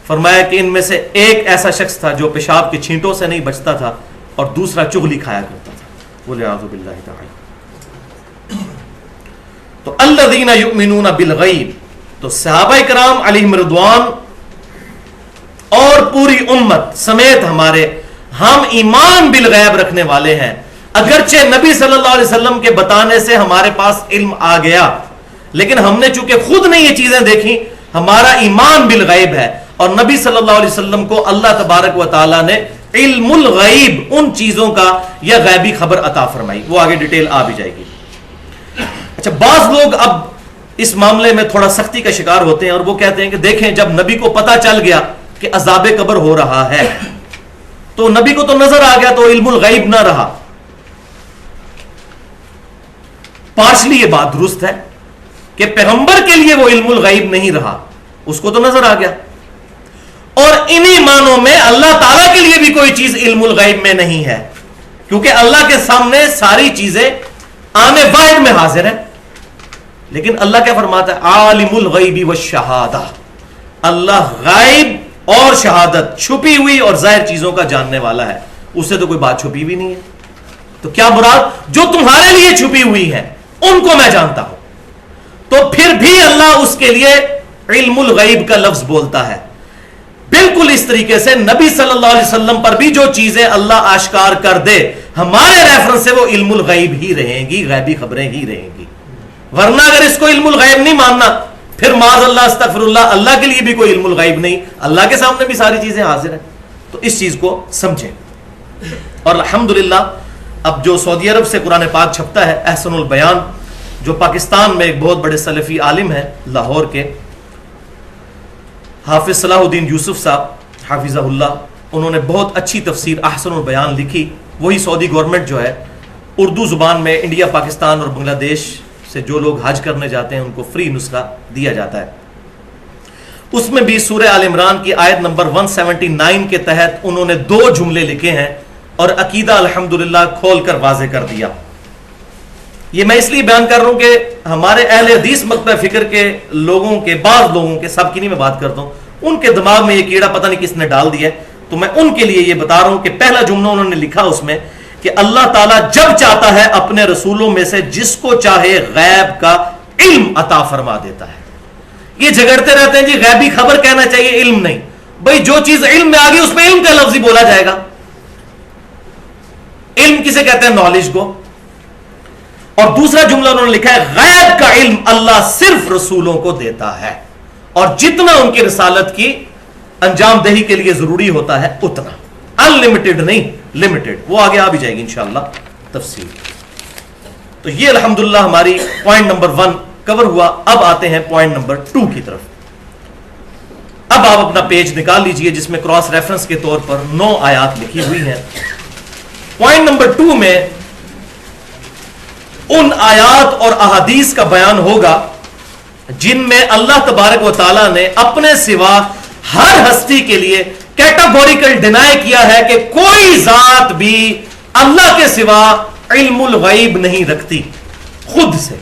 فرمایا کہ ان میں سے ایک ایسا شخص تھا جو پیشاب کے چھینٹوں سے نہیں بچتا تھا اور دوسرا چغلی کھایا کرتا تھا. والعیاذ باللہ تعالی. تو الذین یؤمنون بالغیب، تو صحابہ کرام علیہم رضوان اور پوری امت سمیت ہم ایمان بالغیب رکھنے والے ہیں. اگرچہ نبی صلی اللہ علیہ وسلم کے بتانے سے ہمارے پاس علم آ گیا، لیکن ہم نے چونکہ خود نے یہ چیزیں دیکھی، ہمارا ایمان بالغیب ہے. اور نبی صلی اللہ علیہ وسلم کو اللہ تبارک و تعالی نے علم الغیب، ان چیزوں کا یا غیبی خبر عطا فرمائی. وہ آگے ڈیٹیل آ بھی جائے گی. اچھا، بعض لوگ اب اس معاملے میں تھوڑا سختی کا شکار ہوتے ہیں اور وہ کہتے ہیں کہ دیکھیں جب نبی کو پتا چل گیا کہ عذاب قبر ہو رہا ہے تو نبی کو تو نظر آ گیا تو علم الغیب نہ رہا. پارشلی یہ بات درست ہے کہ پیغمبر کے لیے وہ علم الغیب نہیں رہا، اس کو تو نظر آ گیا. اور انہی معنوں میں اللہ تعالیٰ کے لیے بھی کوئی چیز علم الغیب میں نہیں ہے، کیونکہ اللہ کے سامنے ساری چیزیں آنے واحد میں حاضر ہیں. لیکن اللہ کیا فرماتا ہے؟ عالم الغیب والشہادہ، اللہ غائب اور شہادت، چھپی ہوئی اور ظاہر چیزوں کا جاننے والا ہے. اس سے تو کوئی بات چھپی بھی نہیں ہے. تو کیا مراد؟ جو تمہارے لیے چھپی ہوئی ہے ان کو میں جانتا ہوں. تو پھر بھی اللہ اس کے لیے علم الغیب کا لفظ بولتا ہے. بالکل اس طریقے سے نبی صلی اللہ علیہ وسلم پر بھی جو چیزیں اللہ آشکار کر دے ہمارے ریفرنس سے وہ علم الغیب ہی رہیں گی، غیبی خبریں ہی رہیں گی. ورنہ اگر اس کو علم الغیب نہیں ماننا پھر معاذ اللہ استغفر اللہ، اللہ کے لیے بھی کوئی علم الغیب نہیں، اللہ کے سامنے بھی ساری چیزیں حاضر ہیں. تو اس چیز کو سمجھیں. اور الحمدللہ اب جو سعودی عرب سے قرآن پاک چھپتا ہے، احسن البیان، جو پاکستان میں ایک بہت بڑے سلفی عالم ہیں لاہور کے، حافظ صلاح الدین یوسف صاحب حافظہ اللہ، انہوں نے بہت اچھی تفسیر احسن البیان لکھی. وہی سعودی گورنمنٹ جو ہے اردو زبان میں انڈیا، پاکستان اور بنگلہ دیش سے جو لوگ حج کرنے جاتے ہیں ان کو فری نسخہ دیا جاتا ہے. اس میں بھی سورہ آل عمران کی آیت نمبر 179 کے تحت انہوں نے 2 جملے لکھے ہیں اور عقیدہ الحمدللہ کھول کر واضح کر دیا. یہ میں اس لیے بیان کر رہا ہوں کہ ہمارے اہل حدیث مکتبہ فکر کے لوگوں کے، بعض لوگوں کے، سب کی نہیں میں بات کرتا ہوں، ان کے دماغ میں یہ کیڑا پتہ نہیں کس نے ڈال دیا ہے. تو میں ان کے لیے یہ بتا رہا ہوں کہ پہلا جملہ انہوں نے لکھا اس میں کہ اللہ تعالیٰ جب چاہتا ہے اپنے رسولوں میں سے جس کو چاہے غیب کا علم عطا فرما دیتا ہے. یہ جھگڑتے رہتے ہیں جی غیبی خبر کہنا چاہیے، علم نہیں. بھائی جو چیز علم میں آ گئی اس میں علم کا لفظ ہی بولا جائے گا. علم کسے کہتے ہیں؟ نالج کو. اور دوسرا جملہ انہوں نے لکھا ہے غیب کا علم اللہ صرف رسولوں کو دیتا ہے، اور جتنا ان کی رسالت کی انجام دہی کے لیے ضروری ہوتا ہے اتنا، انلمیٹڈ نہیں، لمیٹڈ. وہ آگے آ بھی جائے گی انشاءاللہ تفصیل. تو یہ الحمدللہ ہماری پوائنٹ نمبر 1 کور ہوا. اب آتے ہیں پوائنٹ نمبر 2 کی طرف. اب آپ اپنا پیج نکال لیجئے جس میں کراس ریفرنس کے طور پر 9 آیات لکھی ہوئی ہیں. پوائنٹ نمبر 2 میں ان آیات اور احادیث کا بیان ہوگا جن میں اللہ تبارک و تعالی نے اپنے سوا ہر ہستی کے لیے کیٹاگوریکل ڈینائی کیا ہے کہ کوئی ذات بھی اللہ کے سوا علم الغیب نہیں رکھتی خود سے.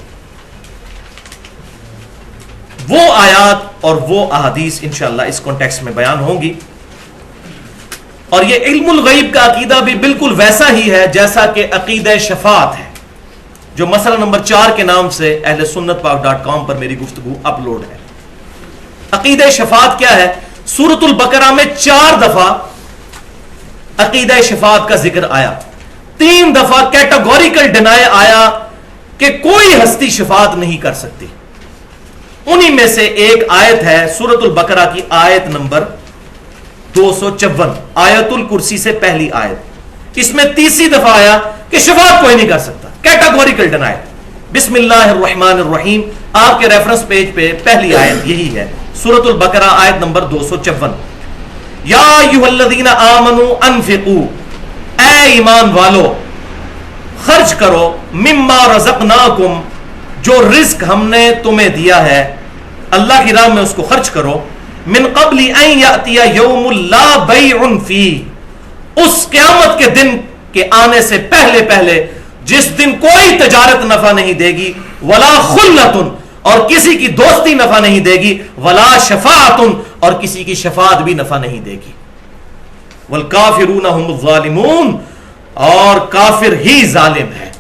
وہ آیات اور وہ احادیث انشاءاللہ اس کانٹیکسٹ میں بیان ہوں گی. اور یہ علم الغیب کا عقیدہ بھی بالکل ویسا ہی ہے جیسا کہ عقیدہ شفاعت ہے، جو مسئلہ نمبر 4 کے نام سے اہل سنت پاک.com پر میری گفتگو اپلوڈ ہے. عقیدہ شفاعت کیا ہے؟ سورۃ البقرہ میں 4 دفعہ عقیدہ شفاعت کا ذکر آیا. 3 دفعہ کیٹاگوریکل ڈینائی آیا کہ کوئی ہستی شفاعت نہیں کر سکتی. انہی میں سے ایک آیت ہے سورۃ البقرہ کی آیت نمبر 254، آیت الکرسی سے پہلی آیت. اس میں تیسری دفعہ آیا کہ شفاعت کوئی نہیں کر سکتا، کیٹاگوریکل ڈینائی. بسم اللہ الرحمن الرحیم، آپ کے ریفرنس پیج پہ پہلی آیت یہی ہے، سورۃ البقرہ آیت نمبر 254۔ یا ایھا الذین آمنوا انفقوا، اے ایمان والو خرچ کرو، مما رزقناکم، جو رزق ہم نے تمہیں دیا ہے، اللہ کی راہ میں اس کو خرچ کرو، من قبل ان یاتی یوم لا بیع فیہ، اس قیامت کے دن کے آنے سے پہلے پہلے جس دن کوئی تجارت نفع نہیں دے گی، ولا خلۃ، اور کسی کی دوستی نفع نہیں دے گی، ولا شفاعت، اور کسی کی شفاعت بھی نفع نہیں دے گی، والکافرون هم الظالمون، اور کافر ہی ظالم ہے۔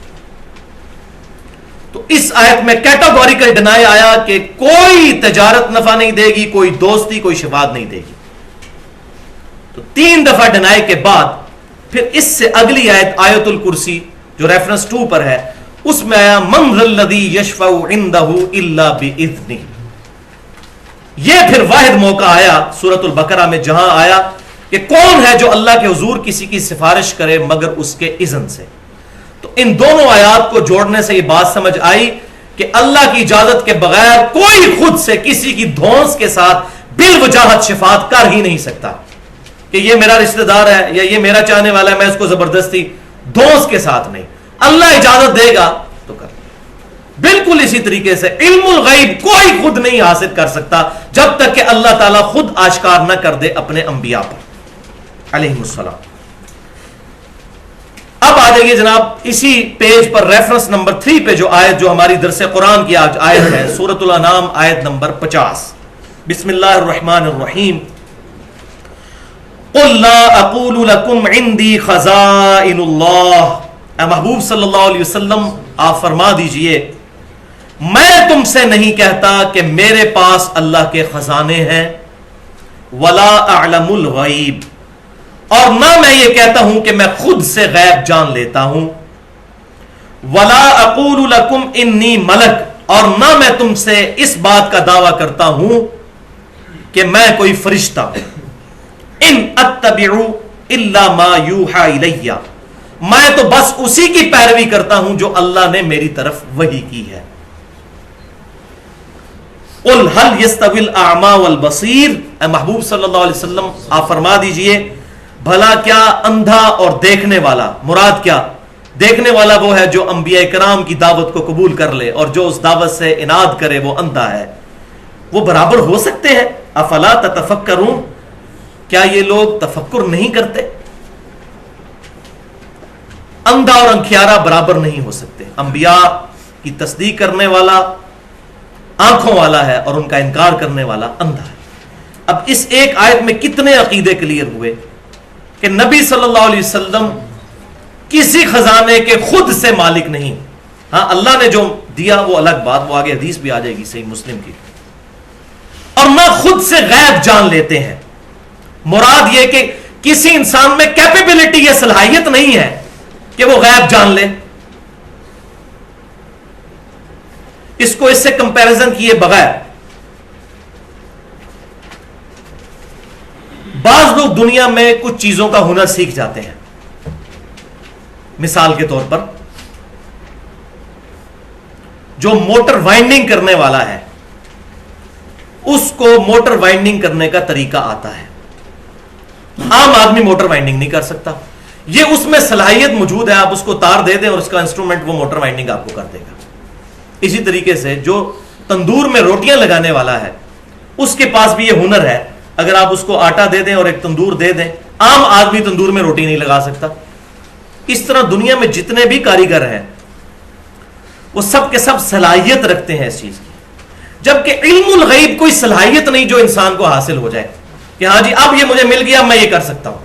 تو اس آیت میں کیٹاگوریکل ڈینائی آیا کہ کوئی تجارت نفع نہیں دے گی، کوئی دوستی، کوئی شفاعت نہیں دے گی۔ تو 3 دفعہ ڈینائی کے بعد پھر اس سے اگلی آیت آیت الکرسی جو ریفرنس 2 پر ہے، اس میں آیا من ذا الذی یشفع عندہ الا باذنہ۔ یہ پھر واحد موقع آیا سورۃ البقرہ میں جہاں آیا کہ کون ہے جو اللہ کے حضور کسی کی سفارش کرے مگر اس کے اذن سے۔ تو ان دونوں آیات کو جوڑنے سے یہ بات سمجھ آئی کہ اللہ کی اجازت کے بغیر کوئی خود سے کسی کی دھونس کے ساتھ بالوجاہت شفاعت کر ہی نہیں سکتا کہ یہ میرا رشتہ دار ہے یا یہ میرا چاہنے والا ہے، میں اس کو زبردستی دھونس کے ساتھ نہیں، اللہ اجازت دے گا تو کر۔ بالکل اسی طریقے سے علم الغیب کوئی خود نہیں حاصل کر سکتا جب تک کہ اللہ تعالیٰ خود آشکار نہ کر دے اپنے انبیاء پر علیہم السلام۔ اب آ جائیے جناب اسی پیج پر ریفرنس نمبر 3 پہ جو آیت جو ہماری درس قرآن کی آج آیت ہے، سورۃ الانعام آیت نمبر 50۔ بسم اللہ الرحمن الرحیم۔ قل لا اقول لكم عندي خزائن اللہ، اے محبوب صلی اللہ علیہ وسلم آپ فرما دیجئے میں تم سے نہیں کہتا کہ میرے پاس اللہ کے خزانے ہیں، ولا اعلم الغیب، اور نہ میں یہ کہتا ہوں کہ میں خود سے غیب جان لیتا ہوں، ولا اقول لکم انی ملک، اور نہ میں تم سے اس بات کا دعویٰ کرتا ہوں کہ میں کوئی فرشتہ ہوں، ان اتبع الا ما یوحى الی، میں تو بس اسی کی پیروی کرتا ہوں جو اللہ نے میری طرف وحی کی ہے۔ قل هل يستوي الاعمى والبصير، اے محبوب صلی اللہ علیہ وسلم آپ فرما دیجئے بھلا کیا اندھا اور دیکھنے والا، مراد کیا؟ دیکھنے والا وہ ہے جو انبیاء کرام کی دعوت کو قبول کر لے اور جو اس دعوت سے اناد کرے وہ اندھا ہے، وہ برابر ہو سکتے ہیں؟ افلا تتفکرون، کیا یہ لوگ تفکر نہیں کرتے؟ اندھا اور انکھیارا برابر نہیں ہو سکتے۔ انبیاء کی تصدیق کرنے والا آنکھوں والا ہے اور ان کا انکار کرنے والا اندھا ہے۔ اب اس ایک آیت میں کتنے عقیدے کلیئر ہوئے کہ نبی صلی اللہ علیہ وسلم کسی خزانے کے خود سے مالک نہیں، ہاں اللہ نے جو دیا وہ الگ بات، وہ آگے حدیث بھی آ جائے گی صحیح مسلم کی، اور نہ خود سے غیب جان لیتے ہیں۔ مراد یہ کہ کسی انسان میں کیپیبلٹی یا صلاحیت نہیں ہے کہ وہ غیب جان لے۔ اس کو اس سے کمپیریزن کیے بغیر بعض لوگ دنیا میں کچھ چیزوں کا ہنر سیکھ جاتے ہیں، مثال کے طور پر جو موٹر وائنڈنگ کرنے والا ہے اس کو موٹر وائنڈنگ کرنے کا طریقہ آتا ہے، عام آدمی موٹر وائنڈنگ نہیں کر سکتا، یہ اس میں صلاحیت موجود ہے، آپ اس کو تار دے دیں اور اس کا انسٹرومنٹ وہ موٹر وائنڈنگ آپ کو کر دے گا۔ اسی طریقے سے جو تندور میں روٹیاں لگانے والا ہے اس کے پاس بھی یہ ہنر ہے، اگر آپ اس کو آٹا دے دیں اور ایک تندور دے دیں، عام آدمی تندور میں روٹی نہیں لگا سکتا۔ اس طرح دنیا میں جتنے بھی کاریگر ہیں وہ سب کے سب صلاحیت رکھتے ہیں اس چیز کی، جبکہ علم الغیب کوئی صلاحیت نہیں جو انسان کو حاصل ہو جائے کہ ہاں جی اب یہ مجھے مل گیا میں یہ کر سکتا ہوں،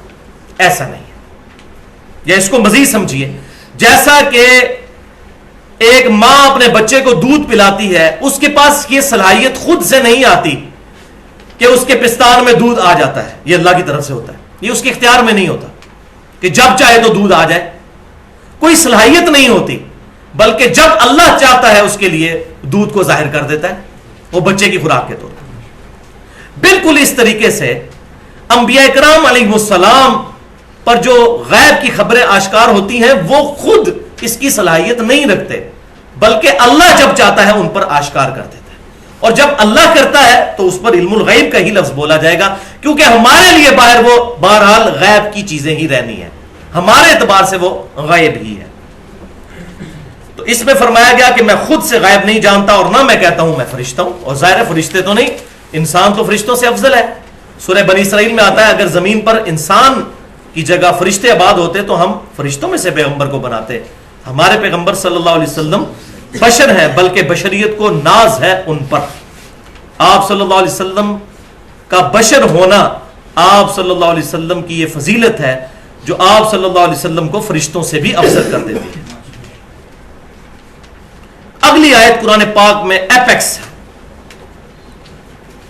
ایسا نہیں ہے۔ یا اس کو مزید سمجھیے، جیسا کہ ایک ماں اپنے بچے کو دودھ پلاتی ہے، اس کے پاس یہ صلاحیت خود سے نہیں آتی کہ اس کے پستان میں دودھ آ جاتا ہے، یہ اللہ کی طرف سے ہوتا ہے، یہ اس کے اختیار میں نہیں ہوتا کہ جب چاہے تو دودھ آ جائے، کوئی صلاحیت نہیں ہوتی، بلکہ جب اللہ چاہتا ہے اس کے لیے دودھ کو ظاہر کر دیتا ہے، وہ بچے کی خوراک کے طور پر۔ بالکل اس طریقے سے انبیاء کرام علیہ السلام پر جو غیب کی خبریں آشکار ہوتی ہیں وہ خود اس کی صلاحیت نہیں رکھتے، بلکہ اللہ جب چاہتا ہے ان پر آشکار کر دیتا ہے، اور جب اللہ کرتا ہے تو اس پر علم الغیب کا ہی لفظ بولا جائے گا، کیونکہ ہمارے لیے باہر وہ بہرحال غیب کی چیزیں ہی رہنی ہیں، ہمارے اعتبار سے وہ غیب ہی ہے۔ تو اس میں فرمایا گیا کہ میں خود سے غیب نہیں جانتا اور نہ میں کہتا ہوں میں فرشتہ ہوں، اور ظاہر ہے فرشتے تو نہیں، انسان تو فرشتوں سے افضل ہے۔ سورہ بنی اسرائیل میں آتا ہے اگر زمین پر انسان کی جگہ فرشتے آباد ہوتے تو ہم فرشتوں میں سے پیغمبر کو بناتے۔ ہمارے پیغمبر صلی اللہ علیہ وسلم بشر ہے، بلکہ بشریت کو ناز ہے ان پر۔ آپ صلی اللہ علیہ وسلم کا بشر ہونا آپ صلی اللہ علیہ وسلم کی یہ فضیلت ہے جو آپ صلی اللہ علیہ وسلم کو فرشتوں سے بھی افضل کر دیتی ہے۔ اگلی آیت قرآن پاک میں ایپیکس ہے،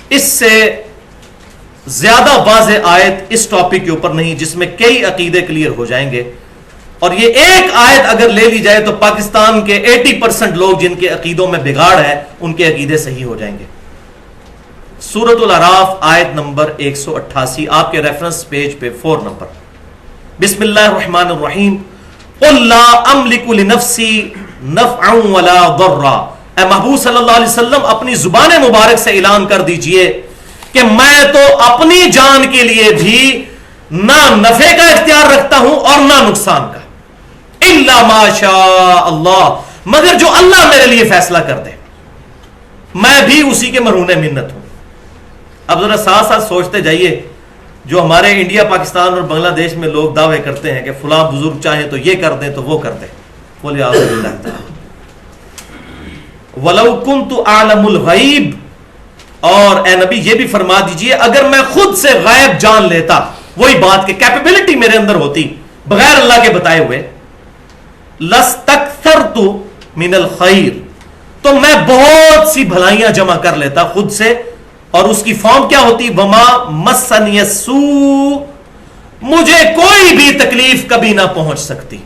اس سے زیادہ واضح آیت اس ٹاپک کے اوپر نہیں، جس میں کئی عقیدے کلیئر ہو جائیں گے، اور یہ ایک آیت اگر لے لی جائے تو پاکستان کے 80% لوگ جن کے عقیدوں میں بگاڑ ہے ان کے عقیدے صحیح ہو جائیں گے۔ سورۃ الاعراف آیت نمبر 188، آپ کے ریفرنس پیج پہ 4 نمبر۔ بسم اللہ الرحمن الرحیم، قل لا املک لنفسی نفعا ولا ضرا، اے محبوب صلی اللہ علیہ وسلم اپنی زبان مبارک سے اعلان کر دیجئے کہ میں تو اپنی جان کے لیے بھی نہ نفع کا اختیار رکھتا ہوں اور نہ نقصان کا، الا ما شاء اللہ، مگر جو اللہ میرے لیے فیصلہ کر دے، میں بھی اسی کے مرہون منت ہوں۔ اب ذرا ساتھ ساتھ سوچتے جائیے، جو ہمارے انڈیا پاکستان اور بنگلہ دیش میں لوگ دعوے کرتے ہیں کہ فلاں بزرگ چاہیں تو یہ کر دیں تو وہ کر دیں، بولے اعوذ باللہ تعالی۔ وَلَوْ كُنْتُ أَعْلَمُ الْغَيْبِ، اور اے نبی یہ بھی فرما دیجئے اگر میں خود سے غیب جان لیتا، وہی بات کہ کیپیبلٹی میرے اندر ہوتی بغیر اللہ کے بتائے ہوئے، لَسْتَكْثَرْتُ مِنَ الْخَيْرِ، تو میں بہت سی بھلائیاں جمع کر لیتا خود سے، اور اس کی فارم کیا ہوتی؟ وَمَا مَسَّنِيَ السُّوءُ، مجھے کوئی بھی تکلیف کبھی نہ پہنچ سکتی۔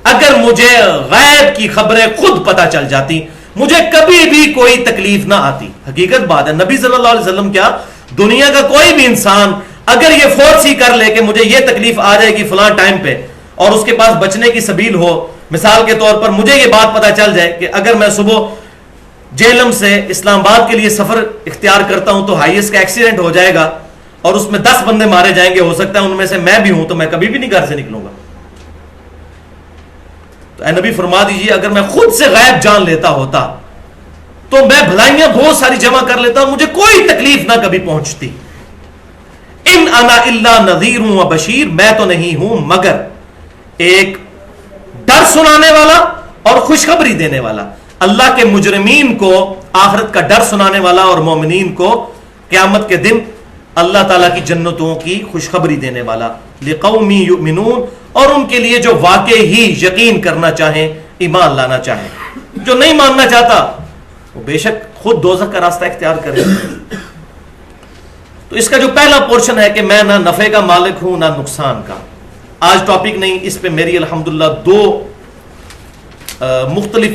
اگر مجھے غیب کی خبریں خود پتہ چل جاتی مجھے کبھی بھی کوئی تکلیف نہ آتی۔ حقیقت بات ہے، نبی صلی اللہ علیہ وسلم کیا، دنیا کا کوئی بھی انسان اگر یہ فورس ہی کر لے کہ مجھے یہ تکلیف آ جائے گی فلاں ٹائم پہ، اور اس کے پاس بچنے کی سبیل ہو، مثال کے طور پر مجھے یہ بات پتہ چل جائے کہ اگر میں صبح جہلم سے اسلام آباد کے لیے سفر اختیار کرتا ہوں تو ہائیس کا ایکسیڈنٹ ہو جائے گا اور اس میں 10 بندے مارے جائیں گے، ہو سکتا ہے ان میں سے میں بھی ہوں، تو میں کبھی بھی نہیں گھر سے نکلوں گا۔ تو اے نبی فرما دیجئے اگر میں خود سے غیب جان لیتا ہوتا تو میں بھلائیاں بہت ساری جمع کر لیتا، مجھے کوئی تکلیف نہ کبھی پہنچتی۔ ان انا الا نذیر و بشیر، میں تو نہیں ہوں مگر ایک ڈر سنانے والا اور خوشخبری دینے والا، اللہ کے مجرمین کو آخرت کا ڈر سنانے والا اور مومنین کو قیامت کے دن اللہ تعالیٰ کی جنتوں کی خوشخبری دینے والا، لقوم یؤمنون، اور ان کے لیے جو واقع ہی یقین کرنا چاہیں، ایمان لانا چاہیں۔ جو نہیں ماننا چاہتا وہ بے شک خود دوزخ کا راستہ اختیار کرے۔ تو اس کا جو پہلا پورشن ہے کہ میں نہ نفع کا مالک ہوں نہ نقصان کا، آج ٹاپک نہیں، اس پہ میری الحمدللہ 2 مختلف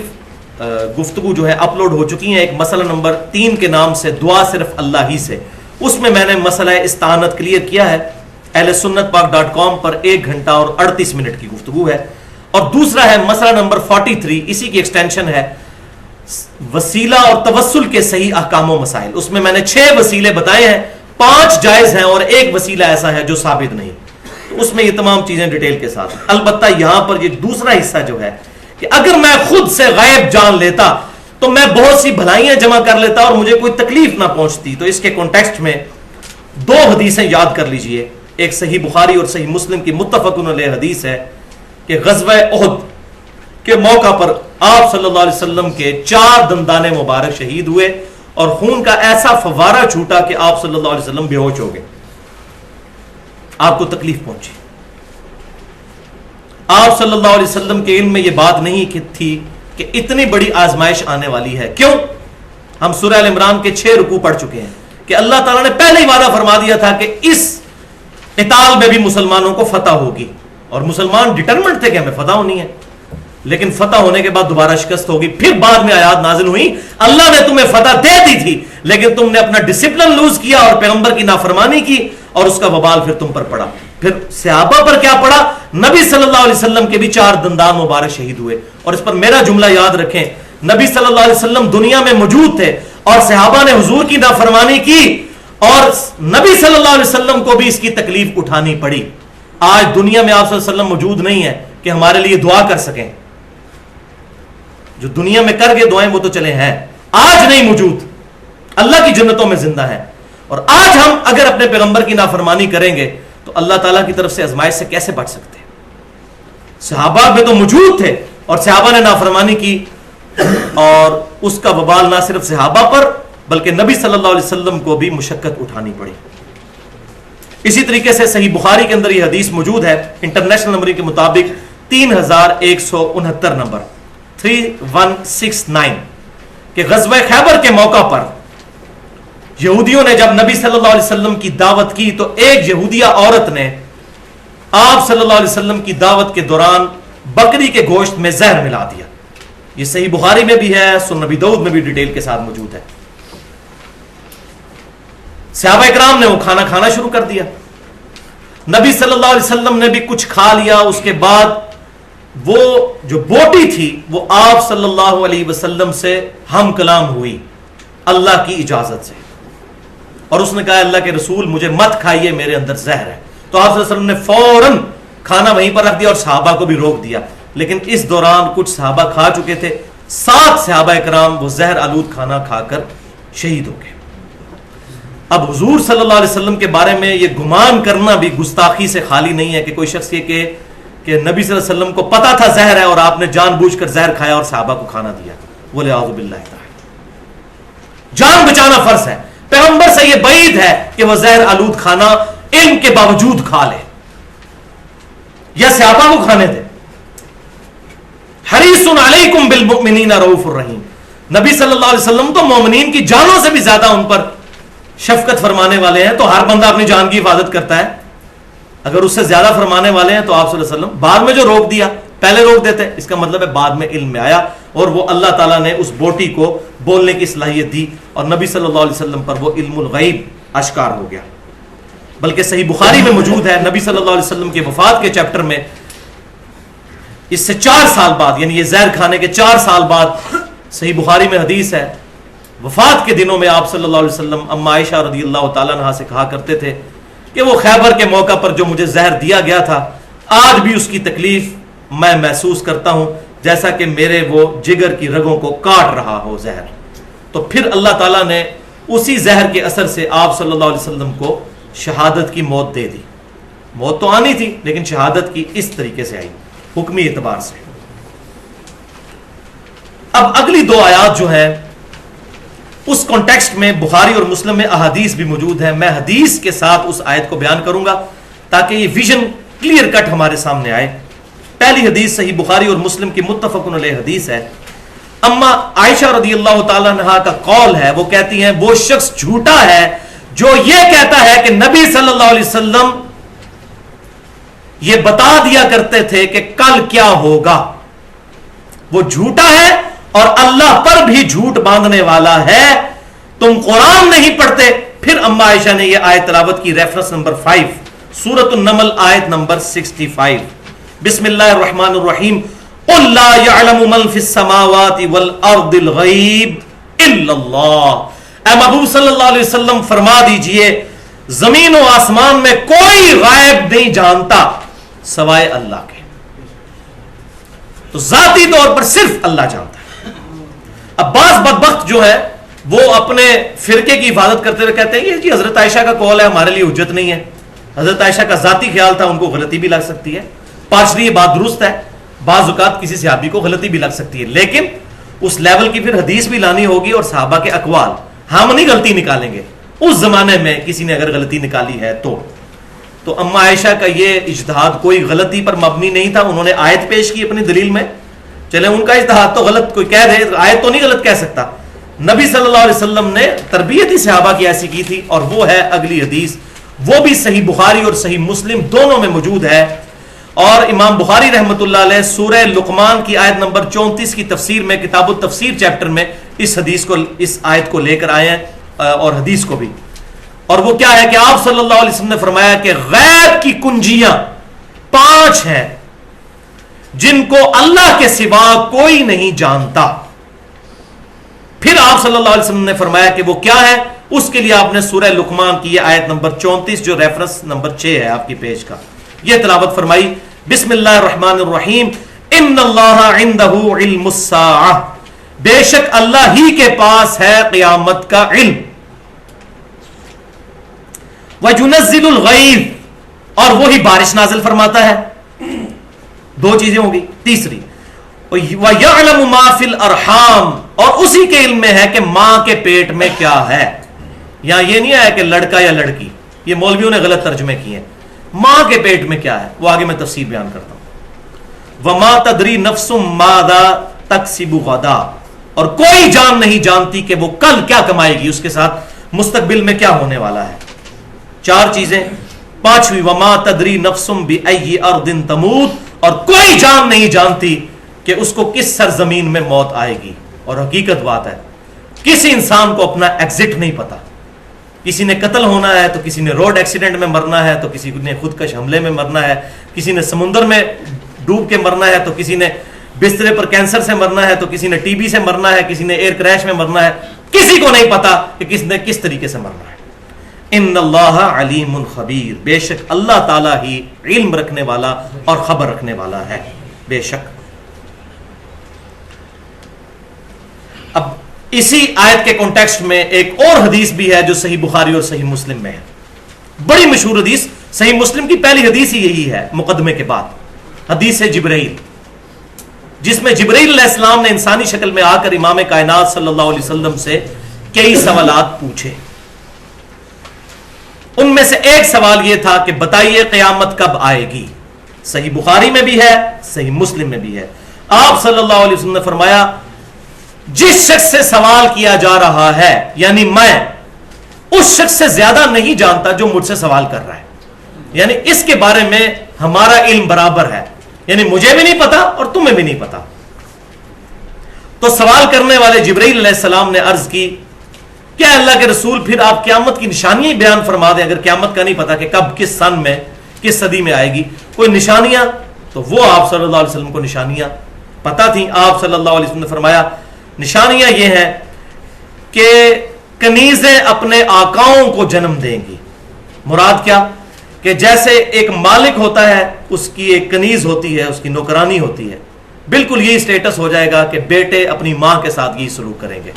گفتگو جو ہے اپلوڈ ہو چکی ہیں۔ ایک مسئلہ نمبر 3 کے نام سے دعا صرف اللہ ہی سے، اس میں میں نے مسئلہ استعانت کلیئر کیا ہے، اہل سنت پاک .com پر 1 گھنٹہ اور 38 منٹ کی گفتگو ہے۔ اور دوسرا ہے مسئلہ نمبر 43، اسی کی ایکسٹینشن ہے، وسیلہ اور توسل کے صحیح احکام و مسائل۔ اس میں میں نے 6 وسیلے بتائے ہیں، 5 جائز ہیں اور 1 وسیلہ ایسا ہے جو ثابت نہیں۔ تو اس میں یہ تمام چیزیں ڈیٹیل کے ساتھ، البتہ یہاں پر یہ دوسرا حصہ جو ہے کہ اگر میں خود سے غیب جان لیتا تو میں بہت سی بھلائیاں جمع کر لیتا اور مجھے کوئی تکلیف نہ پہنچتی۔ تو اس کے کانٹیکسٹ میں 2 حدیثیں یاد کر لیجئے، ایک صحیح بخاری اور صحیح مسلم کی متفق علیہ حدیث ہے کہ غزوہ احد کے موقع پر آپ صلی اللہ علیہ وسلم کے 4 دندان مبارک شہید ہوئے اور خون کا ایسا فوارہ چھوٹا کہ آپ صلی اللہ علیہ وسلم بے ہوش ہو گئے، آپ کو تکلیف پہنچی۔ آپ صلی اللہ علیہ وسلم کے علم میں یہ بات نہیں تھی کہ اتنی بڑی آزمائش آنے والی ہے۔ کیوں؟ ہم سورہ ال عمران کے 6 رکوع پڑھ چکے ہیں کہ اللہ تعالیٰ نے پہلے ہی وعدہ فرما دیا تھا کہ اس قتال میں بھی مسلمانوں کو فتح ہوگی، اور مسلمان ڈٹرمنٹ تھے کہ ہمیں فتح ہونی ہے، لیکن فتح ہونے کے بعد دوبارہ شکست ہوگی۔ پھر بعد میں آیات نازل ہوئی، اللہ نے تمہیں فتح دے دی تھی لیکن تم نے اپنا ڈسپلن لوز کیا اور پیغمبر کی نافرمانی کی، اور اس کا وبال پھر تم پر پڑا۔ پھر صحابہ پر کیا پڑا؟ نبی صلی اللہ علیہ وسلم کے بھی 4 دندان مبارک شہید ہوئے۔ اور اس پر میرا جملہ یاد رکھیں نبی صلی اللہ علیہ وسلم دنیا میں موجود تھے اور صحابہ نے حضور کی نافرمانی کی اور نبی صلی اللہ علیہ وسلم کو بھی اس کی تکلیف اٹھانی پڑی. آج دنیا میں آپ صلی اللہ علیہ وسلم موجود نہیں ہے کہ ہمارے لیے دعا کر سکیں. جو دنیا میں کر گئے دعائیں وہ تو چلے ہیں, آج نہیں موجود, اللہ کی جنتوں میں زندہ ہے. اور آج ہم اگر اپنے پیغمبر کی نافرمانی کریں گے تو اللہ تعالیٰ کی طرف سے آزمائش سے کیسے بچ سکتے ہیں؟ صحابہ میں تو موجود تھے اور صحابہ نے نافرمانی کی اور اس کا وبال نہ صرف صحابہ پر بلکہ نبی صلی اللہ علیہ وسلم کو بھی مشقت اٹھانی پڑی. اسی طریقے سے صحیح بخاری کے اندر یہ حدیث موجود ہے انٹرنیشنل نمبر کے مطابق 3169 نمبر 3169 کہ غزوہ خیبر کے موقع پر یہودیوں نے جب نبی صلی اللہ علیہ وسلم کی دعوت کی تو ایک یہودیہ عورت نے آپ صلی اللہ علیہ وسلم کی دعوت کے دوران بکری کے گوشت میں زہر ملا دیا. یہ صحیح بخاری میں بھی ہے, سنن نبی داؤد میں بھی ڈیٹیل کے ساتھ موجود ہے. صحابہ اکرام نے وہ کھانا کھانا شروع کر دیا. نبی صلی اللہ علیہ وسلم نے بھی کچھ کھا لیا. اس کے بعد وہ جو بوٹی تھی وہ آپ صلی اللہ علیہ وسلم سے ہم کلام ہوئی اللہ کی اجازت سے, اور اس نے کہا اللہ کے رسول مجھے مت کھائیے, میرے اندر زہر ہے. تو آپ صلی اللہ علیہ وسلم نے فوراً کھانا وہیں پر رکھ دیا اور صحابہ کو بھی روک دیا. لیکن اس دوران کچھ صحابہ کھا چکے تھے, 7 صحابہ اکرام وہ زہر آلود کھانا کھا کر شہید ہو گئے. اب حضور صلی اللہ علیہ وسلم کے بارے میں یہ گمان کرنا بھی گستاخی سے خالی نہیں ہے کہ کوئی شخص یہ کہ نبی صلی اللہ علیہ وسلم کو پتا تھا زہر ہے اور آپ نے جان بوجھ کر زہر کھایا اور صحابہ کو کھانا دیا. وَلِعَوْذُ بِاللَّهِ تَعَالَى, جان بچانا فرض ہے. پیغمبر سے یہ بعید ہے کہ وہ زہر آلود کھانا علم کے باوجود کھا لے یا صحابہ کو کھانے دے. حریص علیکم بالمؤمنین رؤوف الرحیم, نبی صلی اللہ علیہ وسلم تو مومنین کی جانوں سے بھی زیادہ ان پر شفقت فرمانے والے ہیں. تو ہر بندہ اپنی جان کی حفاظت کرتا ہے, اگر اس سے زیادہ فرمانے والے ہیں تو آپ صلی اللہ علیہ وسلم بعد میں جو روک دیا پہلے روک دیتے, اس کا مطلب ہے بعد میں علم میں آیا اور وہ اللہ تعالیٰ نے اس بوٹی کو بولنے کی صلاحیت دی اور نبی صلی اللہ علیہ وسلم پر وہ علم الغیب اشکار ہو گیا. بلکہ صحیح بخاری میں موجود ہے نبی صلی اللہ علیہ وسلم کے وفات کے چیپٹر میں اس سے 4 سال بعد, یعنی یہ زہر کھانے کے 4 سال بعد, صحیح بخاری میں حدیث ہے, وفات کے دنوں میں آپ صلی اللہ علیہ وسلم اما عائشہ رضی اللہ تعالیٰ عنہا سے کہا کرتے تھے کہ وہ خیبر کے موقع پر جو مجھے زہر دیا گیا تھا آج بھی اس کی تکلیف میں محسوس کرتا ہوں جیسا کہ میرے وہ جگر کی رگوں کو کاٹ رہا ہو زہر. تو پھر اللہ تعالیٰ نے اسی زہر کے اثر سے آپ صلی اللہ علیہ وسلم کو شہادت کی موت دے دی. موت تو آنی تھی لیکن شہادت کی اس طریقے سے آئی حکمی اعتبار سے. اب اگلی 2 آیات جو ہیں اس کانٹیکسٹ میں بخاری اور مسلم میں احادیث بھی موجود ہیں. میں حدیث کے ساتھ اس آیت کو بیان کروں گا تاکہ یہ ویژن کلیئر کٹ ہمارے سامنے آئے. پہلی حدیث صحیح بخاری اور مسلم کی متفق علیہ حدیث ہے. اما عائشہ رضی اللہ تعالی عنہا کا قول ہے, وہ کہتی ہیں وہ شخص جھوٹا ہے جو یہ کہتا ہے کہ نبی صلی اللہ علیہ وسلم یہ بتا دیا کرتے تھے کہ کل کیا ہوگا. وہ جھوٹا ہے اور اللہ پر بھی جھوٹ باندھنے والا ہے. تم قرآن نہیں پڑھتے. پھر اما عائشہ نے یہ آیت تلاوت کی, ریفرنس نمبر 5 سورۃ النمل آیت نمبر 65. بسم اللہ الرحمن الرحیم. قل لا يعلم من في السماوات والارض الغیب الا اللہ. اے محبوب صلی اللہ علیہ وسلم فرما دیجئے زمین و آسمان میں کوئی غائب نہیں جانتا سوائے اللہ کے. تو ذاتی طور پر صرف اللہ جانتا ہے. اب بعض بدبخت جو ہے وہ اپنے فرقے کی حفاظت کرتے ہوئے کہتے ہیں یہ جی حضرت عائشہ کا قول ہے, ہمارے لیے حجت نہیں ہے. حضرت عائشہ کا ذاتی خیال تھا, ان کو غلطی بھی لگ سکتی ہے. پارشلی یہ بات درست ہے, بعض اوقات کسی صحابی کو غلطی بھی لگ سکتی ہے, لیکن اس لیول کی پھر حدیث بھی لانی ہوگی اور صحابہ کے اقوال. ہم نہیں غلطی نکالیں گے, اس زمانے میں کسی نے اگر غلطی نکالی ہے تو اما عائشہ کا یہ اجتہاد کوئی غلطی پر مبنی نہیں تھا. انہوں نے آیت پیش کی اپنی دلیل میں, چلے ان کا اجتہاد تو غلط, کوئی کہہ دے آیت تو نہیں غلط کہہ سکتا. نبی صلی اللہ علیہ وسلم نے تربیت ہی صحابہ کی ایسی کی تھی, اور وہ ہے اگلی حدیث, وہ بھی صحیح بخاری اور صحیح مسلم دونوں میں موجود ہے. اور امام بخاری رحمۃ اللہ علیہ سورہ لقمان کی آیت نمبر 34 کی تفسیر میں کتاب التفسیر چیپٹر میں اس حدیث کو, اس آیت کو لے کر آئے ہیں, اور حدیث کو بھی. اور وہ کیا ہے کہ آپ صلی اللہ علیہ وسلم نے فرمایا کہ غیب کی کنجیاں 5 ہیں جن کو اللہ کے سوا کوئی نہیں جانتا. پھر آپ صلی اللہ علیہ وسلم نے فرمایا کہ وہ کیا ہے. اس کے لیے آپ نے سورہ لقمان کی آیت نمبر 34 جو ریفرنس نمبر 6 ہے آپ کی پیج کا, یہ تلاوت فرمائی. بسم اللہ الرحمن الرحیم. ان اللہ عندہ علم الساعہ, بے شک اللہ ہی کے پاس ہے قیامت کا علم. وَيُنَزِّلُ الْغَيْثَ, اور وہی بارش نازل فرماتا ہے. دو چیزیں ہوگی. تیسری وَيَعْلَمُ مَا فِي الْأَرْحَامِ, اور اسی کے علم میں ہے کہ ماں کے پیٹ میں کیا ہے. یہاں یہ نہیں آیا کہ لڑکا یا لڑکی, یہ مولویوں نے غلط ترجمے کیے ہیں. ماں کے پیٹ میں کیا ہے وہ آگے میں تفصیل بیان کرتا ہوں. وَمَا تَدْرِي نَفْسٌ مَاذَا تَكْسِبُ غَدًا, اور کوئی جان نہیں جانتی کہ وہ کل کیا کمائے گی, اس کے ساتھ مستقبل میں کیا ہونے والا ہے. چار چیزیں. پانچویں وَمَا تَدْرِي نَفْسٌ بِأَيِّ أَرْضٍ تَمُوتُ, اور کوئی جان نہیں جانتی کہ اس کو کس سرزمین میں موت آئے گی. اور حقیقت بات ہے کسی انسان کو اپنا ایگزٹ نہیں پتا. کسی نے قتل ہونا ہے تو کسی نے روڈ ایکسیڈنٹ میں مرنا ہے, تو کسی نے خودکش حملے میں مرنا ہے, کسی نے سمندر میں ڈوب کے مرنا ہے, تو کسی نے بسترے پر کینسر سے مرنا ہے, تو کسی نے ٹی بی سے مرنا ہے, کسی نے ایئر کریش میں مرنا ہے. کسی کو نہیں پتا کہ کس نے کس طریقے سے مرنا ہے. ان اللہ علیم خبیر, بے شک اللہ تعالیٰ ہی علم رکھنے والا اور خبر رکھنے والا ہے. بے شک. اب اسی آیت کے کانٹیکسٹ میں ایک اور حدیث بھی ہے جو صحیح بخاری اور صحیح مسلم میں ہے. بڑی مشہور حدیث, صحیح مسلم کی پہلی حدیث ہی یہی ہے مقدمے کے بعد, حدیث جبرائیل, جس میں جبرائیل علیہ السلام نے انسانی شکل میں آ کر امام کائنات صلی اللہ علیہ وسلم سے کئی سوالات پوچھے. ان میں سے ایک سوال یہ تھا کہ بتائیے قیامت کب آئے گی. صحیح بخاری میں بھی ہے, صحیح مسلم میں بھی ہے. آپ صلی اللہ علیہ وسلم نے فرمایا جس شخص سے سوال کیا جا رہا ہے, یعنی میں, اس شخص سے زیادہ نہیں جانتا جو مجھ سے سوال کر رہا ہے. یعنی اس کے بارے میں ہمارا علم برابر ہے, یعنی مجھے بھی نہیں پتا اور تمہیں بھی نہیں پتا. تو سوال کرنے والے جبرائیل علیہ السلام نے عرض کی کیا اللہ کے رسول پھر آپ قیامت کی نشانیاں بیان فرما دیں, اگر قیامت کا نہیں پتا کہ کب کس سن میں کس صدی میں آئے گی, کوئی نشانیاں. تو وہ آپ صلی اللہ علیہ وسلم کو نشانیاں پتا تھیں. آپ صلی اللہ علیہ وسلم نے فرمایا نشانیاں یہ ہیں کہ کنیزیں اپنے آقاؤں کو جنم دیں گی. مراد کیا کہ جیسے ایک مالک ہوتا ہے, اس کی ایک کنیز ہوتی ہے, اس کی نوکرانی ہوتی ہے, بالکل یہی سٹیٹس ہو جائے گا کہ بیٹے اپنی ماں کے ساتھ یہی سلوک کریں گے.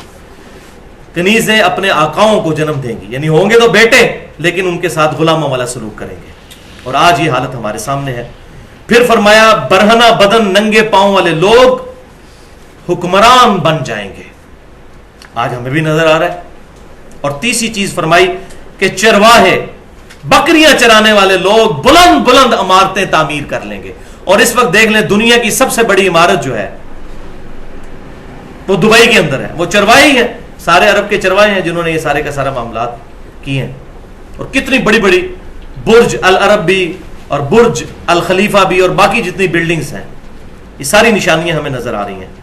کنیزیں اپنے آقاؤں کو جنم دیں گی, یعنی ہوں گے تو بیٹے لیکن ان کے ساتھ غلاموں والا سلوک کریں گے. اور آج یہ حالت ہمارے سامنے ہے. پھر فرمایا برہنہ بدن ننگے پاؤں والے لوگ حکمران بن جائیں گے. آج ہمیں بھی نظر آ رہا ہے. اور تیسری چیز فرمائی کہ چرواہے, بکریاں چرانے والے لوگ بلند بلند عمارتیں تعمیر کر لیں گے. اور اس وقت دیکھ لیں دنیا کی سب سے بڑی عمارت جو ہے وہ دبئی کے اندر ہے, وہ چرواہے ہیں. سارے عرب کے چرواہے ہیں جنہوں نے یہ سارے کا سارا معاملات کیے ہیں. اور کتنی بڑی بڑی برج العرب بھی اور برج الخلیفہ بھی اور باقی جتنی بلڈنگز ہیں, یہ ساری نشانیاں ہمیں نظر آ رہی ہیں.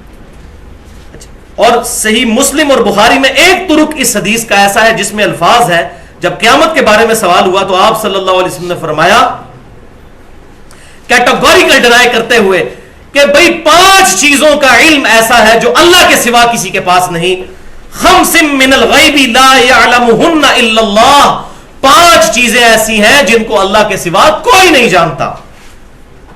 اور صحیح مسلم اور بخاری میں ایک طرق اس حدیث کا ایسا ہے جس میں الفاظ ہے, جب قیامت کے بارے میں سوال ہوا تو آپ صلی اللہ علیہ وسلم نے فرمایا کیٹیگوریکل ڈینائی کرتے ہوئے کہ بھئی 5 چیزوں کا علم ایسا ہے جو اللہ کے سوا کسی کے پاس نہیں. خمس من الغیب لا یعلمہن الا اللہ, 5 چیزیں ایسی ہیں جن کو اللہ کے سوا کوئی نہیں جانتا.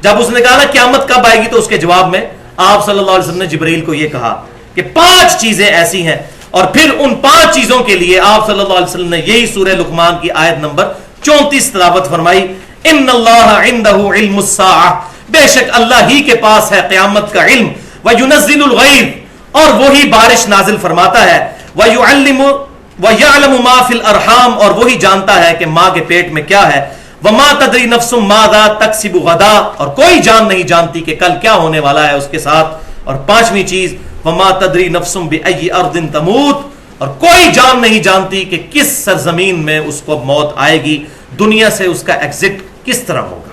جب اس نے کہا نا قیامت کب آئے گی تو اس کے جواب میں آپ صلی اللہ علیہ وسلم نے جبرائیل کو یہ کہا کہ 5 چیزیں ایسی ہیں. اور پھر ان 5 چیزوں کے لیے آپ صلی اللہ علیہ وسلم نے یہی سورہ لقمان کی آیت نمبر 34 تلاوت فرمائی. ان اللہ عندہ علم الساعہ, بے شک اللہ ہی کے پاس ہے قیامت کا علم. وینزل الغیث, اور وہی بارش نازل فرماتا ہے. وَيَعْلَمُ مَا فِي الْأَرْحَامِ, اور وہی جانتا ہے کہ ماں کے پیٹ میں کیا ہے. وَمَا تَدْرِي نَفْسٌ مَاذَا تَكْسِبُ غَدًا, اور کوئی جان نہیں جانتی کہ کل کیا ہونے والا ہے اس کے ساتھ. اور 5ویں چیز وَمَا تَدْرِي نَفْسٌ بِأَيِّ أَرْضٍ تَمُوتُ, اور کوئی جان نہیں جانتی کہ کس سرزمین میں اس کو موت آئے گی, دنیا سے اس کا ایگزٹ کس طرح ہوگا.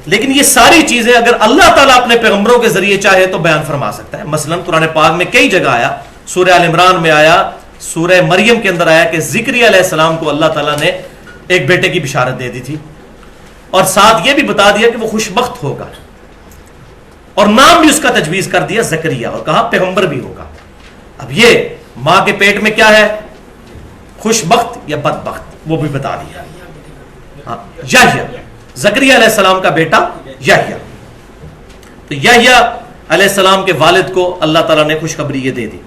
لیکن یہ ساری چیزیں اگر اللہ تعالیٰ اپنے پیغمبروں کے ذریعے چاہے تو بیان فرما سکتا ہے. مثلا قرآن پاک میں کئی جگہ آیا, سورہ آل عمران میں آیا, سورہ مریم کے اندر آیا کہ زکریا علیہ السلام کو اللہ تعالیٰ نے ایک بیٹے کی بشارت دے دی تھی, اور ساتھ یہ بھی بتا دیا کہ وہ خوش بخت ہوگا. اور نام بھی اس کا تجویز کر دیا زکریہ، اور کہا پیغمبر بھی ہوگا۔ اب یہ ماں کے پیٹ میں کیا ہے، خوش بخت یا بد بخت، وہ بھی بتا دیا۔ ہاں یحییٰ، زکریا علیہ السلام کا بیٹا یحییٰ۔ تو یحییٰ علیہ السلام کے والد کو اللہ تعالیٰ نے خوشخبری یہ دے دی۔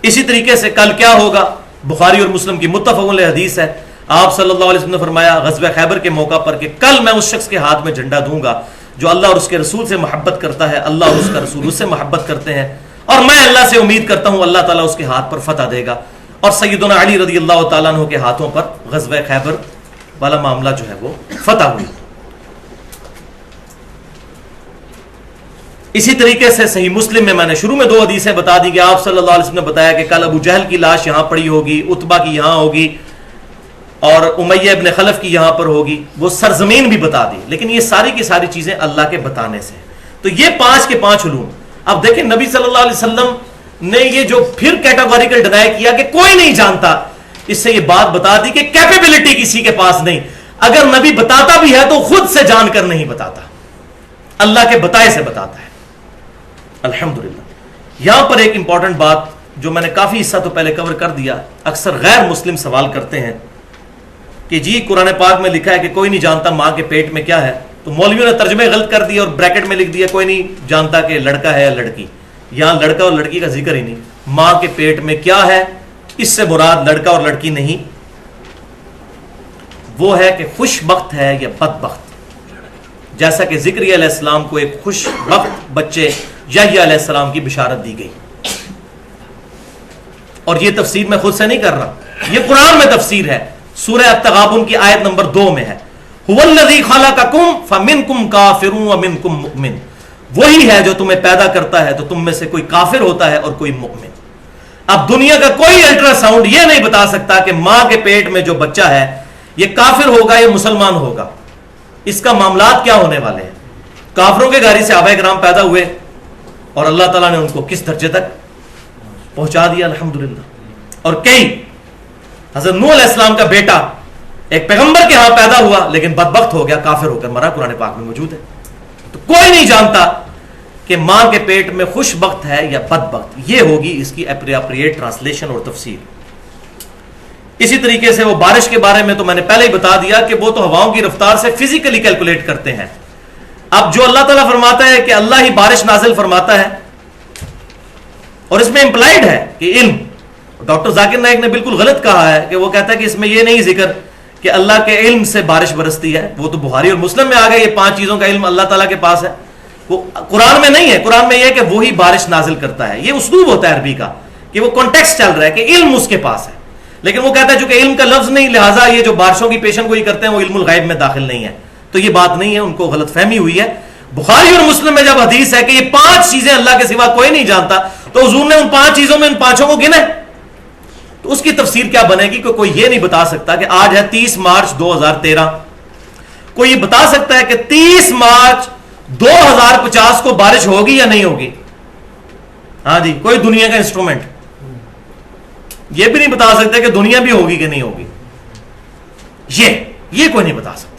اسی طریقے سے کل کیا ہوگا، بخاری اور مسلم کی متفق علیہ حدیث ہے، آپ صلی اللہ علیہ وسلم نے فرمایا غزوہ خیبر کے موقع پر کہ کل میں اس شخص کے ہاتھ میں جھنڈا دوں گا جو اللہ اور اس کے رسول سے محبت کرتا ہے، اللہ اور اس کا رسول اس سے محبت کرتے ہیں، اور میں اللہ سے امید کرتا ہوں اللہ تعالیٰ اس کے ہاتھ پر فتح دے گا۔ اور سیدنا علی رضی اللہ تعالیٰ عنہ کے ہاتھوں پر غزوہ خیبر والا معاملہ جو ہے وہ فتح ہوئی۔ اسی طریقے سے صحیح مسلم میں نے شروع میں 2 حدیثیں بتا دی کہ آپ صلی اللہ علیہ وسلم نے بتایا کہ کل ابو جہل کی لاش یہاں پڑی ہوگی، عتبہ کی یہاں ہوگی، اور امیہ ابن خلف کی یہاں پر ہوگی، وہ سرزمین بھی بتا دی۔ لیکن یہ ساری کی ساری چیزیں اللہ کے بتانے سے۔ تو یہ 5 کے 5 علوم۔ اب دیکھیں نبی صلی اللہ علیہ وسلم نے یہ جو پھر کیٹاگوریکل ڈینائی کیا کہ کوئی نہیں جانتا، اس سے یہ بات بتا دی کہ کیپیبلٹی کسی کے پاس نہیں۔ اگر نبی بتاتا بھی ہے تو خود سے جان کر نہیں بتاتا، اللہ کے بتائے سے بتاتا ہے۔ الحمدللہ۔ یہاں پر ایک امپورٹنٹ بات جو میں نے کافی حصہ تو پہلے کور کر دیا، اکثر غیر مسلم سوال کرتے ہیں کہ جی قرآن پاک میں لکھا ہے کہ کوئی نہیں جانتا ماں کے پیٹ میں کیا ہے، تو مولویوں نے ترجمے غلط کر دیا اور بریکٹ میں لکھ دیا کوئی نہیں جانتا کہ لڑکا ہے یا لڑکی۔ یہاں لڑکا اور لڑکی کا ذکر ہی نہیں، ماں کے پیٹ میں کیا ہے اس سے مراد لڑکا اور لڑکی نہیں، وہ ہے کہ خوش بخت ہے یا بد بخت۔ جیسا کہ زکریا علیہ السلام کو ایک خوش بخت بچے یحییٰ علیہ السلام کی بشارت دی گئی، اور یہ تفسیر میں خود سے نہیں کر رہا، یہ قرآن میں تفسیر ہے، سورہ التغابن کی آیت نمبر 2 میں ہے، هو الذی خلقکم فمنکم کافر ومنکم مؤمن، وہی ہے جو تمہیں پیدا کرتا ہے تو تم میں سے کوئی کافر ہوتا ہے اور کوئی مؤمن۔ اب دنیا کا کوئی الٹرا ساؤنڈ یہ نہیں بتا سکتا کہ ماں کے پیٹ میں جو بچہ ہے یہ کافر ہوگا یا مسلمان ہوگا، اس کا معاملات کیا ہونے والے ہیں۔ کافروں کے گھر سے صحابہ کرام پیدا ہوئے اور اللہ تعالیٰ نے ان کو کس درجے تک پہنچا دیا، الحمدللہ۔ اور کئی حضرت نوح علیہ السلام کا بیٹا ایک پیغمبر کے ہاں پیدا ہوا لیکن بدبخت ہو گیا، کافر ہو کر مرا، قرآن پاک میں موجود ہے۔ تو کوئی نہیں جانتا کہ ماں کے پیٹ میں خوش بخت ہے یا بدبخت، یہ ہوگی اس کی اپریپریٹ ٹرانسلیشن اور تفسیر۔ اسی طریقے سے وہ بارش کے بارے میں تو میں نے پہلے ہی بتا دیا کہ وہ تو ہواؤں کی رفتار سے فزیکلی کیلکولیٹ کرتے ہیں۔ اب جو اللہ تعالیٰ فرماتا ہے کہ اللہ ہی بارش نازل فرماتا ہے، اور اس میں امپلائڈ ہے کہ علم، ڈاکٹر ذاکر نائک نے بالکل غلط کہا ہے کہ وہ کہتا ہے کہ اس میں یہ نہیں ذکر کہ اللہ کے علم سے بارش برستی ہے، وہ تو بخاری اور مسلم میں آ گیا، یہ 5 چیزوں کا علم اللہ تعالیٰ کے پاس ہے، وہ قرآن میں نہیں ہے۔ قرآن میں یہ ہے کہ وہی بارش نازل کرتا ہے، یہ اسلوب ہوتا ہے عربی کا کہ وہ کانٹیکسٹ چل رہا ہے کہ علم اس کے پاس ہے، لیکن وہ کہتا ہے چونکہ علم کا لفظ نہیں لہٰذا یہ جو بارشوں کی پیشن گوئی کرتے ہیں وہ علم الغیب میں داخل نہیں ہے، تو یہ بات نہیں ہے، ان کو غلط فہمی ہوئی ہے۔ بخاری اور مسلم میں جب حدیث ہے کہ یہ 5 چیزیں اللہ کے سوا کوئی نہیں جانتا، تو حضور نے ان 5 چیزوں میں ان 5 کو گنا، تو اس کی تفسیر کیا بنے گی کہ کوئی یہ نہیں بتا سکتا کہ آج ہے 30 مارچ 2013، کوئی یہ بتا سکتا ہے کہ 30 مارچ 2050 کو بارش ہوگی یا نہیں ہوگی؟ ہاں جی، کوئی دنیا کا انسٹرومنٹ یہ بھی نہیں بتا سکتا کہ دنیا بھی ہوگی کہ نہیں ہوگی، یہ کوئی نہیں بتا سکتا۔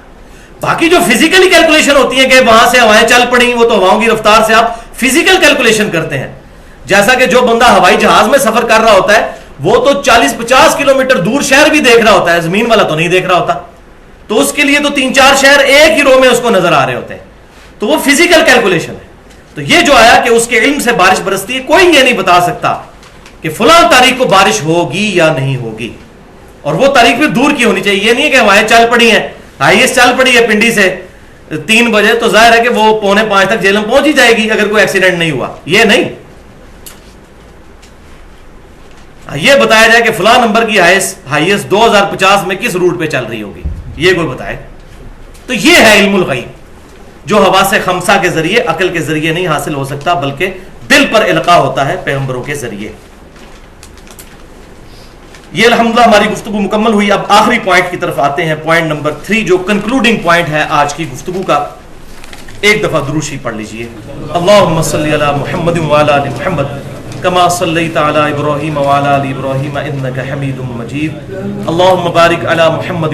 باقی جو فزیکلی کیلکولیشن ہوتی ہے کہ وہاں سے ہوائیں چل پڑیں، وہ تو ہواؤں کی رفتار سے آپ فزیکل کیلکولیشن کرتے ہیں۔ جیسا کہ جو بندہ ہوائی جہاز میں سفر کر رہا ہوتا ہے وہ تو 40-50 کلومیٹر دور شہر بھی دیکھ رہا ہوتا ہے، زمین والا تو نہیں دیکھ رہا ہوتا، تو اس کے لیے تو 3-4 شہر ایک ہی رو میں اس کو نظر آ رہے ہوتے ہیں، تو وہ فزیکل کیلکولیشن ہے۔ تو یہ جو آیا کہ اس کے علم سے بارش برستی ہے، کوئی یہ نہیں بتا سکتا کہ فلاں تاریخ کو بارش ہوگی یا نہیں ہوگی، اور وہ تاریخ بھی دور کی ہونی چاہیے۔ یہ نہیں کہ ہوائیں چل پڑی ہیں، ہائیسٹ چل پڑی ہے پنڈی سے 3 بجے، تو ظاہر ہے کہ وہ 4:45 تک جیلم پہنچ ہی جائے گی اگر کوئی ایکسیڈنٹ نہیں ہوا، یہ نہیں۔ یہ بتایا جائے کہ فلاں نمبر کی ہائیسٹ 2050 میں کس روٹ پہ چل رہی ہوگی، یہ کوئی بتائے، تو یہ ہے علم الغیب جو حواس خمسہ کے ذریعے، عقل کے ذریعے نہیں حاصل ہو سکتا، بلکہ دل پر القاء ہوتا ہے پیغمبروں کے ذریعے۔ یہ الحمدللہ ہماری گفتگو مکمل ہوئی۔ اب آخری پوائنٹ کی طرف آتے ہیں، پوائنٹ نمبر 3 جو کنکلوڈنگ پوائنٹ ہے آج کی گفتگو کا۔ ایک دفعہ درود شریف پڑھ لیجئے، اللہم صلی علی محمد وعلی آل محمد کما صلیت علی ابراہیم وعلی آل ابراہیم انک حمید مجید، اللہم بارک علی محمد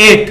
8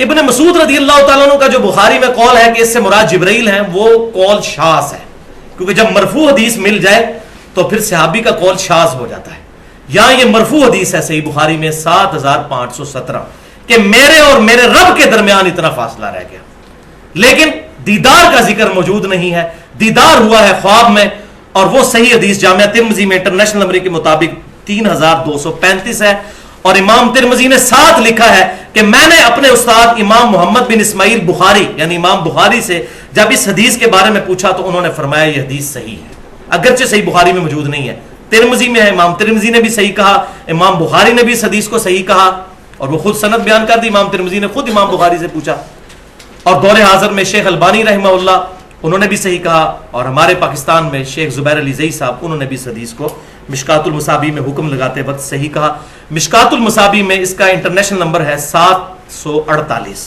ابن مسعود رضی اللہ تعالیٰ عنہ کا جو بخاری میں قول ہے کہ اس سے مراد جبرائیل ہیں، وہ قول شاذ ہے، کیونکہ جب مرفوع حدیث مل جائے تو پھر صحابی کا قول شاذ ہو جاتا ہے۔ یہاں یہ مرفوع حدیث ہے صحیح بخاری میں 7517 کہ میرے اور میرے رب کے درمیان اتنا فاصلہ رہ گیا، لیکن دیدار کا ذکر موجود نہیں ہے۔ دیدار ہوا ہے خواب میں، اور وہ صحیح حدیث جامعہ ترمذی میں انٹرنیشنل نمبر کے مطابق 3235 ہے، اور امام ترمذی نے ساتھ لکھا ہے کہ میں نے اپنے استاد امام محمد بن اسماعیل بخاری یعنی امام بخاری سے جب اس حدیث کے بارے میں پوچھا تو انہوں نے فرمایا یہ حدیث صحیح ہے، اگرچہ صحیح بخاری میں موجود نہیں ہے، ترمذی میں ہے، امام ترمذی نے بھی صحیح کہا، امام بخاری نے بھی اس حدیث کو صحیح کہا، اور وہ خود سند بیان کر دی، امام ترمذی نے خود امام بخاری سے پوچھا، اور دور حاضر میں شیخ البانی رحمہ اللہ انہوں نے بھی صحیح کہا، اور ہمارے پاکستان میں شیخ زبیر علی زئی صاحب انہوں نے بھی اس حدیث کو مشکات المصابیح میں حکم لگاتے وقت صحیح کہا۔ مشکات المصابیح میں اس کا انٹرنیشنل نمبر ہے 748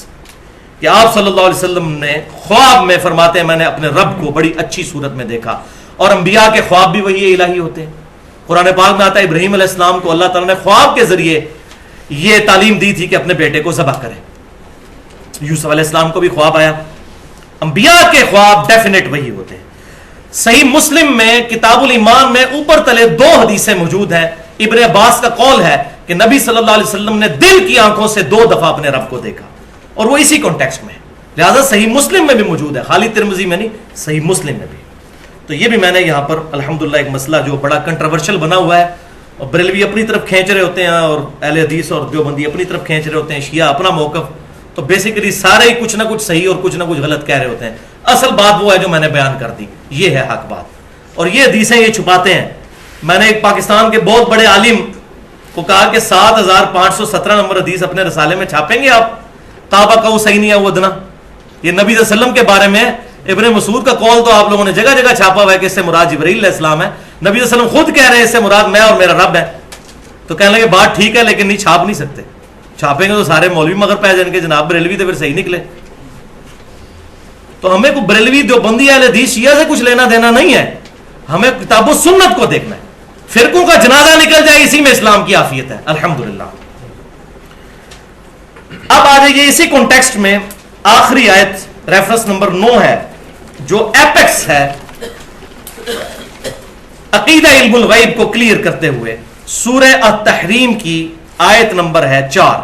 کہ آپ صلی اللہ علیہ وسلم نے خواب میں فرماتے ہیں میں نے اپنے رب کو بڑی اچھی صورت میں دیکھا، اور انبیاء کے خواب بھی وہی الہی ہوتے ہیں۔ قرآن پاک میں آتا ہے ابراہیم علیہ السلام کو اللہ تعالیٰ نے خواب کے ذریعے یہ تعلیم دی تھی کہ اپنے بیٹے کو ذبح کرے، یوسف علیہ السلام کو بھی خواب آیا۔ انبیاء کے خواب ڈیفینیٹ وہی ہوتے ہیں۔ صحیح مسلم میں کتاب الایمان میں اوپر تلے 2 حدیثیں موجود ہیں۔ ابن عباس کا قول ہے کہ نبی صلی اللہ علیہ وسلم نے دل کی آنکھوں سے 2 دفعہ اپنے رب کو دیکھا، اور وہ اسی کانٹیکسٹ میں، لہذا صحیح مسلم میں بھی موجود ہے، خالی ترمذی میں نہیں، صحیح مسلم میں بھی۔ تو یہ بھی میں نے یہاں پر الحمدللہ ایک مسئلہ جو بڑا کنٹروورشل بنا ہوا ہے، اور بریلوی اپنی طرف کھینچ رہے ہوتے ہیں اور اہل حدیث اور دیوبندی اپنی طرف کھینچ رہے ہوتے ہیں، شیعہ اپنا موقف، تو بیسیکلی سارے ہی کچھ نہ کچھ صحیح اور کچھ نہ کچھ غلط کہہ رہے ہوتے ہیں۔ اصل بات وہ ہے جو میں نے بیان کر دی، یہ ہے حق بات، اور یہ حدیثیں یہ چھپاتے ہیں۔ میں نے ایک پاکستان کے بہت بڑے عالم کو کہا کہ 7517 نمبر حدیث اپنے رسالے میں چھاپیں گے آپ، قاب قوسین او ادنیٰ، یہ نبی صلی اللہ علیہ وسلم کے بارے میں۔ ابن مسعود کا قول تو آپ لوگوں نے جگہ جگہ چھاپا ہوا ہے کہ اس سے مراد جبرائیل علیہ السلام ہے، نبی صلی اللہ علیہ وسلم خود کہہ رہے ہیں اس سے مراد میں اور میرا رب ہے، تو کہنے لگے بات ٹھیک ہے لیکن نہیں چھاپ نہیں سکتے، چھاپیں گے تو سارے مولوی مگر پہ جائیں گے جناب بریلوی تو پھر صحیح نکلے۔ تو ہمیں کوئی بریلوی دیوبندی اہل حدیث شیعہ سے کچھ لینا دینا نہیں ہے، ہمیں کتاب و سنت کو دیکھنا ہے۔ فرقوں کا جنازہ نکل جائے اسی میں اسلام کی عافیت ہے الحمدللہ۔ اب آ جائیے اسی کانٹیکسٹ میں آخری آیت ریفرنس نمبر 9 ہے جو ایپیکس ہے عقیدہ علم الغیب کو کلیئر کرتے ہوئے، سورہ التحریم کی آیت نمبر ہے 4،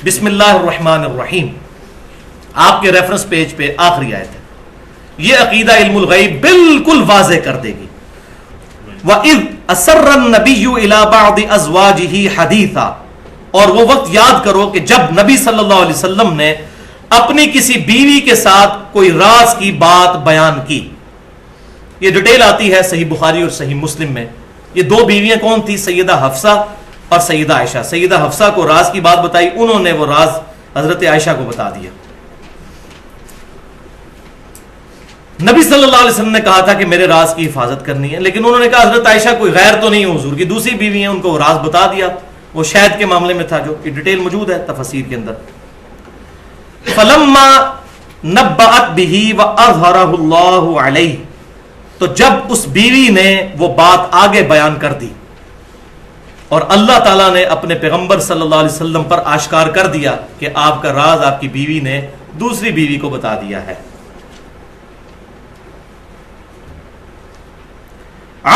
بسم اللہ الرحمن الرحیم، آپ کے ریفرنس پیج پہ آخری آیت ہے۔ یہ عقیدہ علم الغیب بالکل واضح کر دے گی۔ وَإِذْ أَسَرَّ النَّبِيُّ إِلَىٰ بَعْضِ أَزْوَاجِهِ حَدِيثًا، اور وہ وقت یاد کرو کہ جب نبی صلی اللہ علیہ وسلم نے اپنی کسی بیوی کے ساتھ کوئی راز کی بات بیان کی۔ یہ ڈیٹیل آتی ہے صحیح بخاری اور صحیح مسلم میں۔ یہ 2 بیویاں کون تھی؟ سیدہ حفصہ اور سیدہ عائشہ۔ سیدہ حفصہ کو راز کی بات بتائی، انہوں نے وہ راز حضرت عائشہ کو بتا دیا۔ نبی صلی اللہ علیہ وسلم نے کہا تھا کہ میرے راز کی حفاظت کرنی ہے، لیکن انہوں نے کہا حضرت عائشہ کوئی غیر تو نہیں، حضور کی دوسری بیوی ہیں، ان کو وہ راز بتا دیا۔ وہ شہد کے معاملے میں تھا، جو کہ ڈیٹیل موجود ہے تفسیر کے اندر۔ فلما نبأت به وأظهره الله علیہ، تو جب اس بیوی نے وہ بات آگے بیان کر دی اور اللہ تعالیٰ نے اپنے پیغمبر صلی اللہ علیہ وسلم پر آشکار کر دیا کہ آپ کا راز آپ کی بیوی نے دوسری بیوی کو بتا دیا ہے،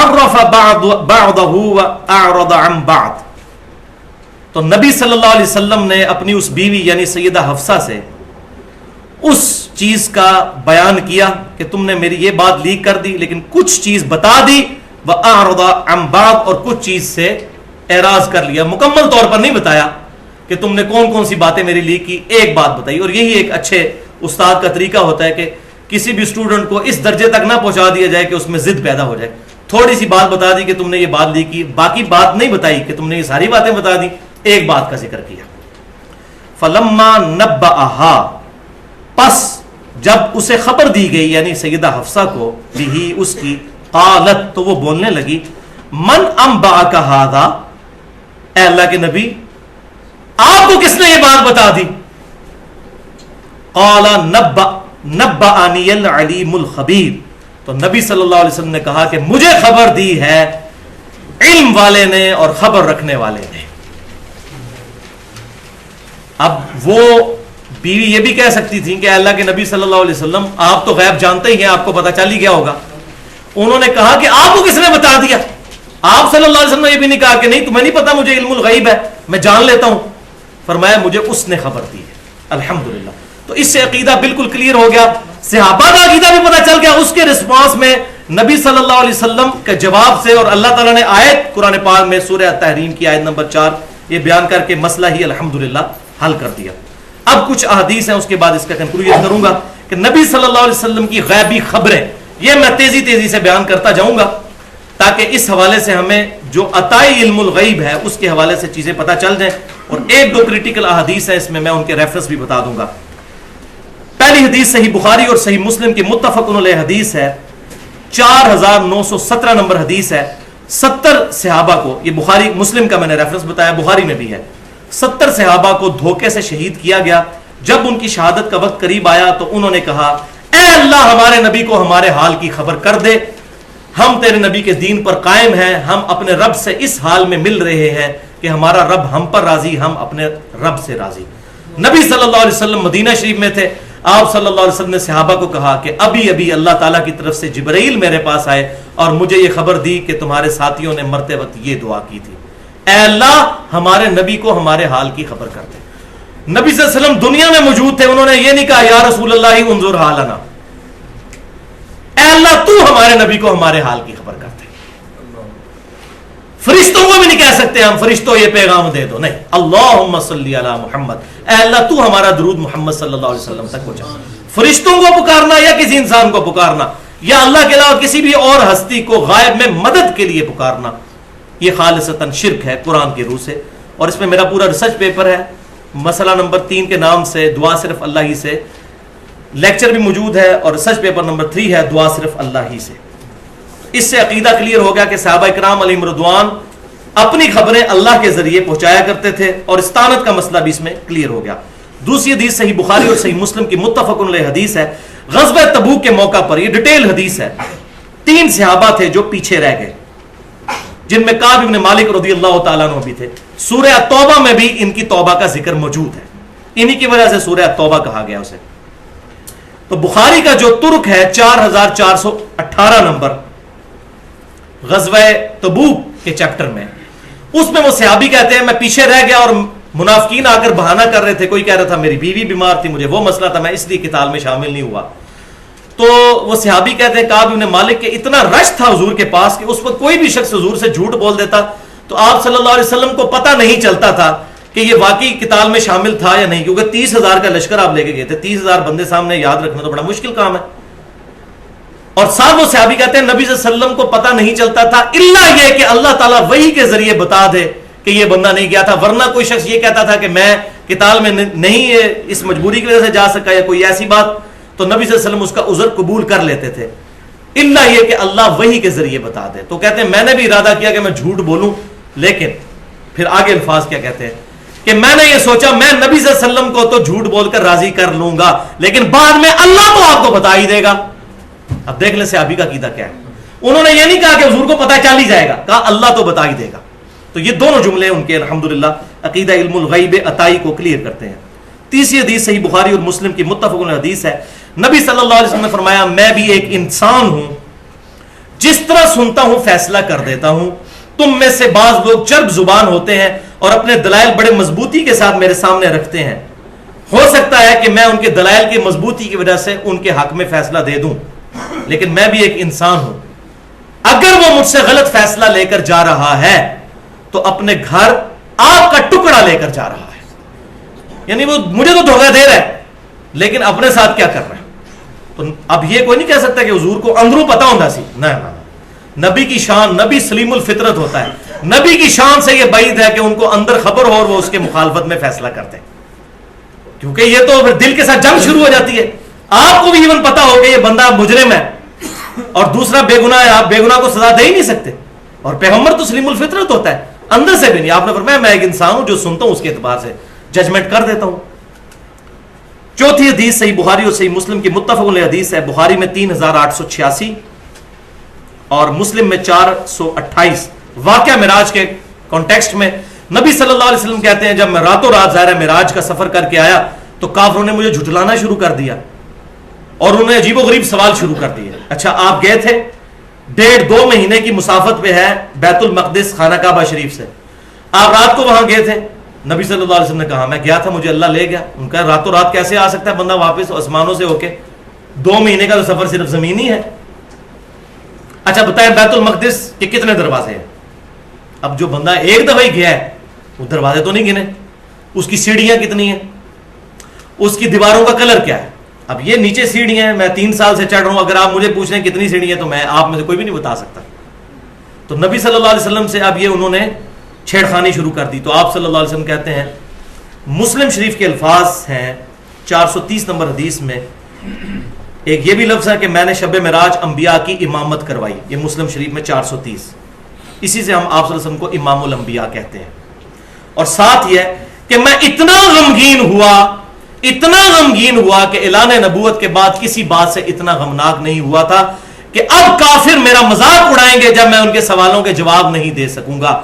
عرف بعضه واعرض عن بعض، تو نبی صلی اللہ علیہ وسلم نے اپنی اس بیوی یعنی سیدہ حفصہ سے اس چیز کا بیان کیا کہ تم نے میری یہ بات لیک کر دی، لیکن کچھ چیز بتا دی، واعرض عن بعض، اور کچھ چیز سے اعراض کر لیا، مکمل طور پر نہیں بتایا کہ تم نے کون کون سی باتیں میری لیک کی، ایک بات بتائی۔ اور یہی ایک اچھے استاد کا طریقہ ہوتا ہے کہ کسی بھی اسٹوڈنٹ کو اس درجے تک نہ پہنچا دیا جائے کہ اس میں ضد پیدا ہو جائے، تھوڑی سی بات بتا دی کہ تم نے یہ بات لیک کی، باقی بات نہیں بتائی کہ تم نے یہ ساری باتیں بتا دی، ایک بات کا ذکر کیا۔ فلما نبأها، پس جب اسے خبر دی گئی یعنی سیدہ حفصہ کو، بھی اس کی، قالت، تو وہ بولنے لگی، من انبأک ھذا، اے اللہ کے نبی آپ کو کس نے یہ بات بتا دی؟ قال نبأنی العلیم الخبیر، تو نبی صلی اللہ علیہ وسلم نے کہا کہ مجھے خبر دی ہے علم والے نے اور خبر رکھنے والے نے۔ اب وہ بیوی یہ بھی کہہ سکتی تھی کہ اللہ کے نبی صلی اللہ علیہ وسلم آپ تو غیب جانتے ہی ہیں, آپ کو پتہ چل ہی گیا ہوگا. انہوں نے کہا کہ آپ کو کس نے بتا دیا؟ آپ صلی اللہ علیہ وسلم نے یہ بھی نہیں کہا کہ نہیں تمہیں نہیں پتا, مجھے علم الغیب ہے, میں جان لیتا ہوں. فرمایا مجھے اس نے خبر دی ہے. الحمدللہ. تو اس سے عقیدہ بالکل کلیئر ہو گیا, صحابہ کا عقیدہ بھی پتہ چل گیا. اس کے رسپانس میں نبی صلی اللہ علیہ وسلم کے جواب سے, اور اللہ تعالیٰ نے آیت قرآن پاک میں سورہ تحریم کی آیت نمبر 4 یہ بیان کر کے مسئلہ ہی الحمدللہ حل کر دیا. اب کچھ احادیث ہیں, اس کے بعد اس کا کنکلوژن کروں گا کہ نبی صلی اللہ علیہ وسلم کی غیبی خبریں, یہ میں تیزی سے بیان کرتا جاؤں گا تاکہ اس حوالے سے ہمیں جو عطائی علم الغیب ہے اس کے حوالے سے چیزیں پتہ چل جائیں. اور ایک دو کریٹیکل احادیث ہیں اس میں ان کے ریفرنس بھی بتا دوں گا. پہلی حدیث صحیح بخاری اور صحیح مسلم کی متفق علیہ حدیث ہے, 4917 نمبر حدیث ہے. 70 صحابہ کو, یہ بخاری مسلم کا میں نے ریفرنس بتایا, بخاری میں بھی ہے, 70 صحابہ کو دھوکے سے شہید کیا گیا. جب ان کی شہادت کا وقت قریب آیا تو انہوں نے کہا اے اللہ ہمارے نبی کو ہمارے حال کی خبر کر دے, ہم تیرے نبی کے دین پر قائم ہیں, ہم اپنے رب سے اس حال میں مل رہے ہیں کہ ہمارا رب ہم پر راضی, ہم اپنے رب سے راضی. نبی صلی اللہ علیہ وسلم مدینہ شریف میں تھے. آپ صلی اللہ علیہ وسلم نے صحابہ کو کہا کہ ابھی اللہ تعالیٰ کی طرف سے جبرائیل میرے پاس آئے اور مجھے یہ خبر دی کہ تمہارے ساتھیوں نے مرتے وقت یہ دعا کی تھی, اے اللہ ہمارے نبی کو ہمارے حال کی خبر کر دے. نبی صلی اللہ علیہ وسلم دنیا میں موجود تھے, انہوں نے یہ نہیں کہا یا رسول اللہ انظر حالنا, اے اللہ تو ہمارے نبی کو ہمارے حال کی خبر کر دے. فرشتوں کو بھی نہیں کہہ سکتے ہم فرشتوں یہ پیغام دے دو, نہیں, اللہم صلی علی محمد, اے اللہ تو ہمارا درود محمد صلی اللہ علیہ وسلم تک پہنچا. فرشتوں کو پکارنا یا کسی انسان کو پکارنا یا اللہ کے علاوہ کسی بھی اور ہستی کو غائب میں مدد کے لیے پکارنا, یہ خالصتاً شرک ہے قرآن کی روح سے. اور اس میں میرا پورا ریسرچ پیپر ہے, مسئلہ نمبر 3 کے نام سے دعا صرف اللہ ہی سے, لیکچر بھی موجود ہے, اور ریسرچ پیپر نمبر 3 ہے دعا صرف اللہ ہی سے. اس سے عقیدہ کلیئر ہو گیا کہ صحابہ کرام علیہم رضوان اپنی خبریں اللہ کے ذریعے پہنچایا کرتے تھے, اور استانت کا مسئلہ بھی اس میں کلیئر ہو گیا. دوسری حدیث صحیح بخاری اور صحیح مسلم کی متفق علیہ حدیث ہے. غزوہ تبوک کے موقع پر, یہ ڈیٹیل حدیث ہے, 3 صحابہ تھے جو پیچھے رہ گئے, جن میں کعب بن مالک رضی اللہ تعالیٰ عنہ بھی تھے. سورہ توبہ میں بھی ان کی توبہ کا ذکر موجود ہے, انہی کی وجہ سے سورہ توبہ کہا گیا اسے. تو بخاری کا جو ترک ہے 4418 نمبر غزوہ تبوک کے چیپٹر میں, اس میں وہ صحابی کہتے ہیں میں پیچھے رہ گیا اور منافقین آ کر بہانہ کر رہے تھے, کوئی کہہ رہا تھا میری بیوی بیمار تھی, مجھے وہ مسئلہ تھا, میں اس لیے قتال میں شامل نہیں ہوا. تو وہ صحابی کہتے ہیں کعب بن مالک کے اتنا رش تھا حضور کے پاس کہ اس وقت کوئی بھی شخص حضور سے جھوٹ بول دیتا تو آپ صلی اللہ علیہ وسلم کو پتہ نہیں چلتا تھا کہ یہ واقعی قتال میں شامل تھا یا نہیں, کیونکہ 30,000 کا لشکر آپ لے کے گئے تھے, 30,000 بندے سامنے یاد رکھنا تو بڑا مشکل کام ہے. اور ساتھ وہ صحابی کہتے ہیں نبی صلی اللہ علیہ وسلم کو پتہ نہیں چلتا تھا الا یہ کہ اللہ تعالیٰ وحی کے ذریعے بتا دے کہ یہ بندہ نہیں گیا تھا, ورنہ کوئی شخص یہ کہتا تھا کہ میں قتال میں نہیں اس مجبوری کی وجہ سے جا سکا یا کوئی ایسی بات, تو نبی صلی اللہ علیہ وسلم اس کا عذر قبول کر لیتے تھے الا یہ کہ اللہ وحی کے ذریعے بتا دے. تو کہتے ہیں میں نے بھی ارادہ کیا کہ میں جھوٹ بولوں, لیکن پھر آگے الفاظ کیا کہتے ہیں کہ میں نے یہ سوچا میں نبی صلی اللہ علیہ وسلم کو تو جھوٹ بول کر راضی کر لوں گا, لیکن بعد میں اللہ تو آپ کو بتا ہی دے گا. اب دیکھ لیں صحابی کا عقیدہ کیا ہے, انہوں نے یہ نہیں کہا کہ حضور کو پتہ چل ہی جائے گا, کہا اللہ تو بتا ہی دے گا. تو یہ دونوں جملے ان کے الحمدللہ عقیدہ علم الغیب عطائی کو کلیئر کرتے ہیں. تیسری حدیث صحیح بخاری اور مسلم کی متفق علیہ حدیث ہے. نبی صلی اللہ علیہ وسلم نے فرمایا میں بھی ایک انسان ہوں, جس طرح سنتا ہوں فیصلہ کر دیتا ہوں. تم میں سے بعض لوگ چرب زبان ہوتے ہیں اور اپنے دلائل بڑے مضبوطی کے ساتھ میرے سامنے رکھتے ہیں. ہو سکتا ہے کہ میں ان کے دلائل کی مضبوطی کی وجہ سے ان کے حق میں فیصلہ دے دوں, لیکن میں بھی ایک انسان ہوں. اگر وہ مجھ سے غلط فیصلہ لے کر جا رہا ہے تو اپنے گھر آگ کا ٹکڑا لے کر جا رہا ہے. یعنی وہ مجھے تو دھوکہ دے رہا ہے لیکن اپنے ساتھ کیا کر رہا ہے. تو اب یہ کوئی نہیں کہہ سکتا کہ حضور کو اندروں پتا ہوتا سی, نہیں, نبی کی شان, نبی سلیم الفطرت ہوتا ہے, نبی کی شان سے یہ بعید ہے کہ ان کو اندر خبر ہو اور وہ اس کے مخالفت میں فیصلہ کرتے ہیں, کیونکہ یہ تو پھر دل کے ساتھ جنگ شروع ہو جاتی ہے. آپ کو بھی ایون پتا ہو کہ یہ بندہ مجرم ہے اور دوسرا بے گناہ ہے, آپ بے گناہ کو سزا دے ہی نہیں سکتے, اور پیغمبر تو سلیم الفطرت ہوتا ہے, اندر سے بھی نہیں. آپ نے فرمایا میں ایک انسان ہوں جو سنتا ہوں اس کے اعتبار سے ججمنٹ کر دیتا ہوں. چوتھی حدیث صحیح بخاری اور صحیح مسلم کی متفق علیہ حدیث ہے. بخاری میں 3886 اور مسلم میں 428. واقعہ معراج کے کانٹیکسٹ میں نبی صلی اللہ علیہ وسلم کہتے ہیں جب میں راتوں رات ظاہر معراج کا سفر کر کے آیا تو کافروں نے مجھے جھٹلانا شروع کر دیا اور انہوں نے عجیب و غریب سوال شروع کر دیے. اچھا آپ گئے تھے 1.5-2 مہینے کی مسافت پہ ہے بیت المقدس خانہ کعبہ شریف سے, آپ رات کو وہاں گئے تھے. نبی صلی اللہ علیہ وسلم نے کہا میں گیا تھا, مجھے اللہ لے گیا. ان کا راتوں رات کیسے آ سکتا ہے بندہ واپس آسمانوں سے ہو کے؟ 2 مہینے کا تو سفر صرف زمین ہی ہے. اچھا بتائیں بیت المقدس کے کتنے دروازے ہیں؟ اب جو بندہ ایک دفعہ ہی گیا ہے وہ دروازے تو نہیں گنے, اس کی سیڑھیاں کتنی ہیں, اس کی دیواروں کا کلر کیا ہے. اب یہ نیچے سیڑھیاں ہیں, میں 3 سال سے چڑھ رہا ہوں, اگر آپ مجھے پوچھ رہے ہیں کتنی سیڑھی ہیں تو میں آپ میں سے کوئی بھی نہیں بتا سکتا. تو نبی صلی اللہ علیہ وسلم سے اب یہ انہوں نے چھیڑخانی شروع کر دی. تو آپ صلی اللہ علیہ وسلم کہتے ہیں, مسلم شریف کے الفاظ ہیں 430 نمبر حدیث میں ایک یہ بھی لفظ ہے کہ میں نے شب معراج انبیاء کی امامت کروائی. یہ مسلم شریف میں 430, اسی سے ہم آپ صلی اللہ علیہ وسلم کو امام الانبیاء کہتے ہیں. اور ساتھ یہ کہ میں اتنا غمگین ہوا کہ اعلان نبوت کے بعد کسی بات سے اتنا غمناک نہیں ہوا تھا کہ اب کافر میرا مذاق اڑائیں گے جب میں ان کے سوالوں کے جواب نہیں دے سکوں گا.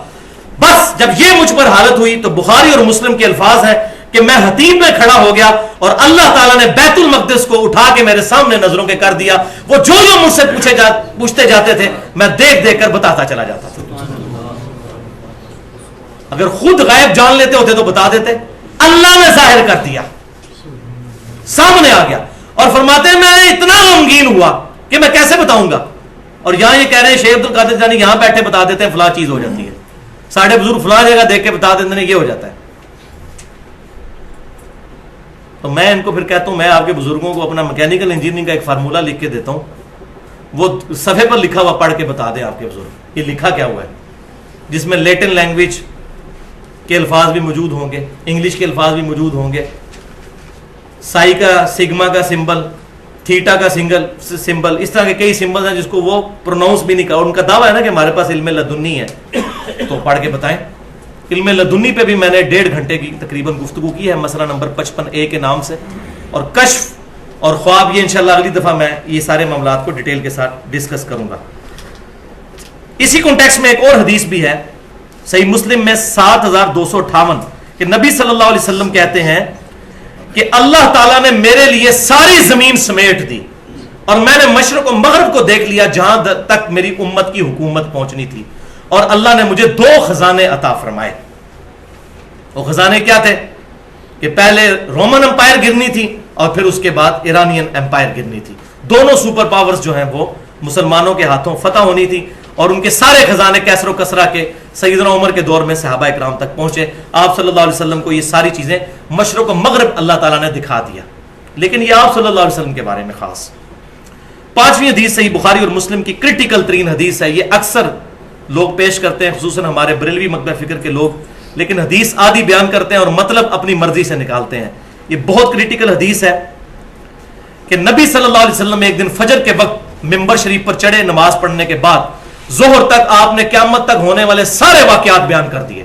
بس جب یہ مجھ پر حالت ہوئی تو بخاری اور مسلم کے الفاظ ہیں کہ میں حتیم میں کھڑا ہو گیا اور اللہ تعالیٰ نے بیت المقدس کو اٹھا کے میرے سامنے نظروں کے کر دیا. وہ جو مجھ سے پوچھتے جاتے تھے میں دیکھ دیکھ کر بتاتا چلا جاتا تھا. اگر خود غیب جان لیتے ہوتے تو بتا دیتے, اللہ نے ظاہر کر دیا, سامنے آ گیا. اور فرماتے ہیں میں اتنا غمگین ہوا کہ میں کیسے بتاؤں گا. اور یہاں یہ کہہ رہے ہیں شیخ عبد القادر جانی یہاں بیٹھے بتا دیتے ہیں فلاں چیز ہو جاتی ہے, ساڑھے بزرگ فلاں جگہ دیکھ کے بتا دیتے ہیں یہ ہو جاتا ہے. تو میں ان کو پھر کہتا ہوں, میں آپ کے بزرگوں کو اپنا میکینیکل انجینئرنگ کا ایک فارمولہ لکھ کے دیتا ہوں, وہ صفحے پر لکھا ہوا پڑھ کے بتا دیں آپ کے بزرگ یہ لکھا کیا ہوا ہے, جس میں لیٹن لینگویج کے الفاظ بھی موجود ہوں گے, انگلش کے الفاظ بھی موجود ہوں گے, سائی کا سگما کا سمبل, تھیٹا کا سنگل سمبل, اس طرح کے کئی سمبل ہیں جس کو وہ پروناؤنس بھی نہیں کر. ان کا دعویٰ ہے نا کہ ہمارے پاس علم لدنی ہے, تو پڑھ کے بتائیں. علم لدنی پہ بھی میں نے 1.5 گھنٹے کی تقریباً گفتگو کی ہے, مسئلہ نمبر 55A کے نام سے. اور کشف اور خواب, یہ انشاءاللہ اگلی دفعہ میں یہ سارے معاملات کو ڈیٹیل کے ساتھ ڈسکس کروں گا. اسی کانٹیکسٹ میں ایک اور حدیث بھی ہے صحیح مسلم میں 7258 کہ نبی صلی اللہ علیہ وسلم کہتے ہیں کہ اللہ تعالیٰ نے میرے لیے ساری زمین سمیٹ دی اور میں نے مشرق و مغرب کو دیکھ لیا جہاں تک میری امت کی حکومت پہنچنی تھی, اور اللہ نے مجھے 2 خزانے عطا فرمائے. وہ خزانے کیا تھے کہ پہلے رومن امپائر گرنی تھی اور پھر اس کے بعد ایرانین امپائر گرنی تھی. دونوں سپر پاورز جو ہیں وہ مسلمانوں کے ہاتھوں فتح ہونی تھی, اور ان کے سارے خزانے کیسر و کسرا کے سیدنا عمر کے دور میں صحابہ اکرام تک پہنچے. آپ صلی اللہ علیہ وسلم کو یہ ساری چیزیں مشرق و مغرب اللہ تعالیٰ نے دکھا دیا. لیکن یہ آپ صلی اللہ علیہ وسلم کے بارے میں خاص. 5ویں حدیث صحیح بخاری اور مسلم کی کرٹیکل ترین حدیث ہے. یہ اکثر لوگ پیش کرتے ہیں, خصوصاً ہمارے بریلوی مکتبہ فکر کے لوگ, لیکن حدیث آدھی بیان کرتے ہیں اور مطلب اپنی مرضی سے نکالتے ہیں. یہ بہت کرٹیکل حدیث ہے کہ نبی صلی اللہ علیہ وسلم ایک دن فجر کے وقت ممبر شریف پر چڑھے, نماز پڑھنے کے بعد ظہر تک آپ نے قیامت تک ہونے والے سارے واقعات بیان کر دیے.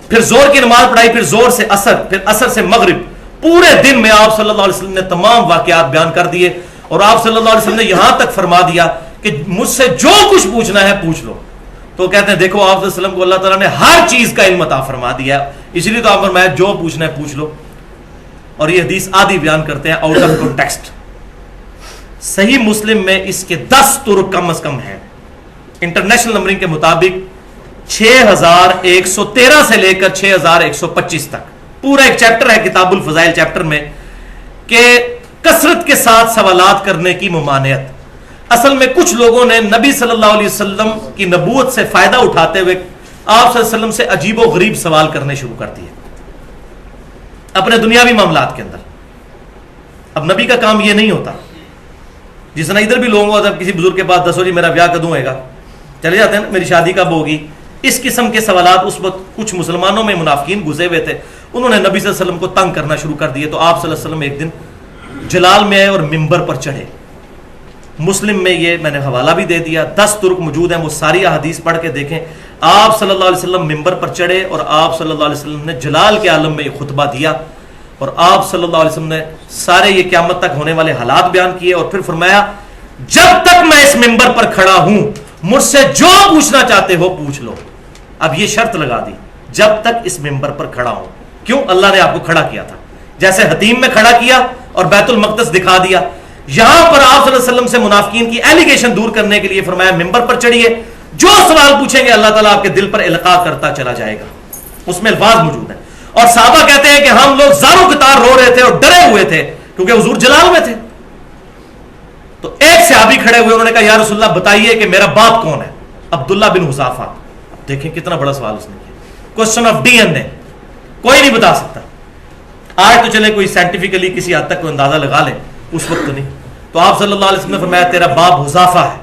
پھر زور کی نماز پڑھائی, پھر زور سے عصر, پھر عصر سے مغرب. پورے دن میں آپ صلی اللہ علیہ وسلم نے تمام واقعات بیان کر دیے, اور آپ صلی اللہ علیہ وسلم نے یہاں تک فرما دیا کہ مجھ سے جو کچھ پوچھنا ہے پوچھ لو. تو کہتے ہیں دیکھو آپ صلی اللہ علیہ وسلم کو اللہ تعالیٰ نے ہر چیز کا علم عطا فرما دیا, اس لیے تو آپ فرمایا جو پوچھنا ہے پوچھ لو. اور یہ حدیث آدھی بیان کرتے ہیں آؤٹ آف کانٹیکسٹ. صحیح مسلم میں اس کے 10 طرق کم از کم ہیں. انٹرنیشنل نمبرنگ کے مطابق 6113 سے لے کر 6125 تک پورا ایک چیپٹر ہے کتاب الفضائل چیپٹر میں کہ کثرت کے ساتھ سوالات کرنے کی ممانعت. اصل میں کچھ لوگوں نے نبی صلی اللہ علیہ وسلم کی نبوت سے فائدہ اٹھاتے ہوئے آپ صلی اللہ علیہ وسلم سے عجیب و غریب سوال کرنے شروع کر دیے اپنے دنیاوی معاملات کے اندر. اب نبی کا کام یہ نہیں ہوتا. جس طرح ادھر بھی لوگوں کو کسی بزرگ کے پاس 10 جی میرا بیاہ کدوں ہوئے گا, چلے جاتے ہیں نا, میری شادی کب ہوگی. اس قسم کے سوالات اس وقت کچھ مسلمانوں میں منافقین گھسے ہوئے تھے, انہوں نے نبی صلی اللہ علیہ وسلم کو تنگ کرنا شروع کر دیے. تو آپ صلی اللہ علیہ وسلم ایک دن جلال میں آئے اور ممبر پر چڑھے. مسلم میں یہ میں نے حوالہ بھی دے دیا, 10 طرق موجود ہیں, وہ ساری احادیث پڑھ کے دیکھیں. آپ صلی اللہ علیہ وسلم ممبر پر چڑھے اور آپ صلی اللہ علیہ وسلم نے جلال کے عالم میں یہ خطبہ دیا, اور آپ صلی اللہ علیہ وسلم نے سارے یہ قیامت تک ہونے والے حالات بیان کیے, اور پھر فرمایا جب تک میں اس ممبر پر کھڑا ہوں مجھ سے جو پوچھنا چاہتے ہو پوچھ لو. اب یہ شرط لگا دی, جب تک اس ممبر پر کھڑا ہوں. کیوں؟ اللہ نے آپ کو کھڑا کیا تھا, جیسے حتیم میں کھڑا کیا اور بیت المقدس دکھا دیا. یہاں پر آپ صلی اللہ علیہ وسلم سے منافقین کی ایلیگیشن دور کرنے کے لیے فرمایا ممبر پر چڑھیے, جو سوال پوچھیں گے اللہ تعالیٰ آپ کے دل پر القاء کرتا چلا جائے گا. اس میں الفاظ موجود ہیں. اور صحابہ کہتے ہیں کہ ہم لوگ زاروں کتار رو رہے تھے اور ڈرے ہوئے تھے کیونکہ حضور جلال میں تھے. تو ایک صحابی کھڑے ہوئے, انہوں نے کہا یا رسول اللہ بتائیے کہ میرا باپ کون ہے؟ عبداللہ بن حذافہ. دیکھیں کتنا بڑا سوال اس نے کیا, کوسچن آف ڈی این اے. کوئی نہیں بتا سکتا. آج تو چلے کوئی سائنٹیفکلی کسی حد تک کوئی اندازہ لگا لے, اس وقت تو نہیں. تو آپ صلی اللہ علیہ وسلم نے فرمایا تیرا باپ حذافہ ہے,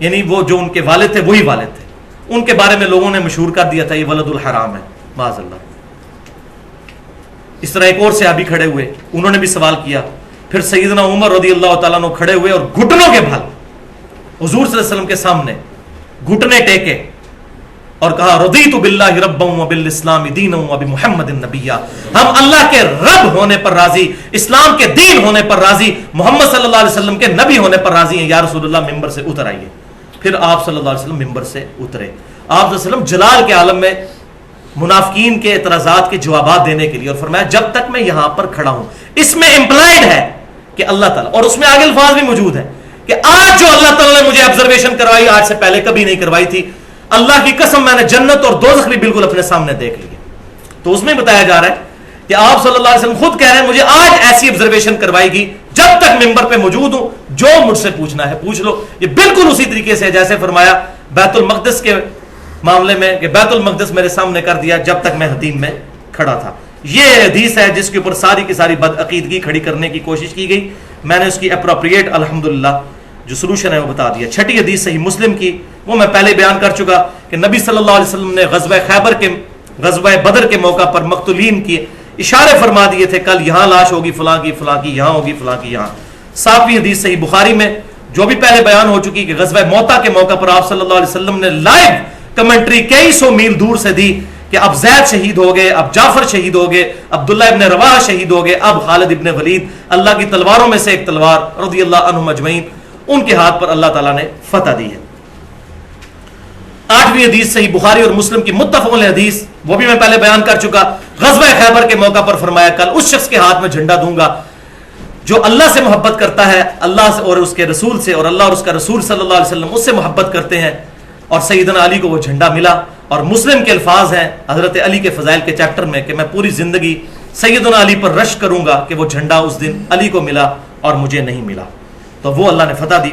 یعنی وہ جو ان کے والد تھے وہی والد تھے. ان کے بارے میں لوگوں نے مشہور کر دیا تھا یہ ولد الحرام ہے, معاذ اللہ. اس طرح ایک اور صحابی کھڑے ہوئے, انہوں نے بھی سوال کیا. پھر سیدنا عمر رضی اللہ تعالیٰ عنہ کھڑے ہوئے اور گھٹنوں کے بھل حضور صلی اللہ علیہ وسلم کے سامنے گھٹنے ٹیکے اور کہا رضیت باللہ ربا وبالاسلام دینا وبمحمد نبیا. ہم اللہ کے رب ہونے پر راضی, اسلام کے دین ہونے پر راضی, محمد صلی اللہ علیہ وسلم کے نبی ہونے پر راضی ہیں. یا رسول اللہ ممبر سے اتر آئیے. پھر آپ صلی اللہ علیہ وسلم ممبر سے اترے. آپ صلی اللہ علیہ وسلم جلال کے عالم میں منافقین کے اعتراضات کے جوابات دینے کے لیے, اور فرمایا جب تک میں یہاں پر کھڑا ہوں. اس میں امپلائڈ ہے کہ اللہ تعالیٰ, اور اس میں آگے الفاظ بھی موجود ہیں کہ آج جو اللہ تعالیٰ نے مجھے آبزرویشن کروائی آج سے پہلے کبھی نہیں کروائی تھی. اللہ کی قسم میں نے جنت اور دوزخ بھی بالکل اپنے سامنے دیکھ لی. تو اس میں بتایا جا رہا ہے کہ آپ صلی اللہ علیہ وسلم خود کہہ رہے ہیں مجھے آج ایسی آبزرویشن کروائی گی, جب تک ممبر پہ موجود ہوں جو مجھ سے پوچھنا ہے پوچھ لو. یہ بالکل اسی طریقے سے جیسے فرمایا بیت المقدس کے معاملے میں کہ بیت المقدس میرے سامنے کر دیا جب تک میں حتیم میں کھڑا تھا. یہ حدیث ہے جس کے اوپر ساری کی ساری بدعقیدگی کھڑی کرنے کی کوشش کی گئی. میں نے اس کی اپروپریٹ الحمدللہ جو سلوشن ہے وہ بتا دیا. چھٹی حدیث صحیح مسلم کی, وہ میں پہلے بیان کر چکا کہ نبی صلی اللہ علیہ وسلم نے غزوہ بدر کے موقع پر مقتولین کی اشارے فرما دیے تھے, کل یہاں لاش ہوگی فلاں کی, فلاں کی یہاں ہوگی, فلاں کی یہاں. 7ویں حدیث صحیح بخاری میں جو بھی پہلے بیان ہو چکی کہ غزوہ موتا کے موقع پر آپ صلی اللہ علیہ وسلم نے لائیو کمنٹری کئی سو میل دور سے دی کہ اب زید شہید ہو گئے, اب جعفر شہید ہو گئے, عبداللہ ابن رواحہ شہید ہو گئے, اب خالد ابن ولید, اللہ کی تلواروں میں سے ایک تلوار رضی اللہ عنہم اجمعین, ان کے ہاتھ پر اللہ تعالیٰ نے فتح دی ہے. 8ویں حدیث صحیح بخاری اور مسلم کی متفق علیہ حدیث, وہ بھی میں پہلے بیان کر چکا. غزوہ خیبر کے موقع پر فرمایا کل اس شخص کے ہاتھ میں جھنڈا دوں گا جو اللہ سے محبت کرتا ہے, اللہ سے اور اس کے رسول سے, اور اللہ اور اس کا رسول صلی اللہ علیہ وسلم اس سے محبت کرتے ہیں. اور سیدنا علی کو وہ جھنڈا ملا. اور مسلم کے الفاظ ہیں حضرت علی کے فضائل کے چیپٹر میں کہ میں پوری زندگی سیدنا علی پر رشک کروں گا کہ وہ جھنڈا اس دن علی کو ملا اور مجھے نہیں ملا. تو وہ اللہ نے فتح دی.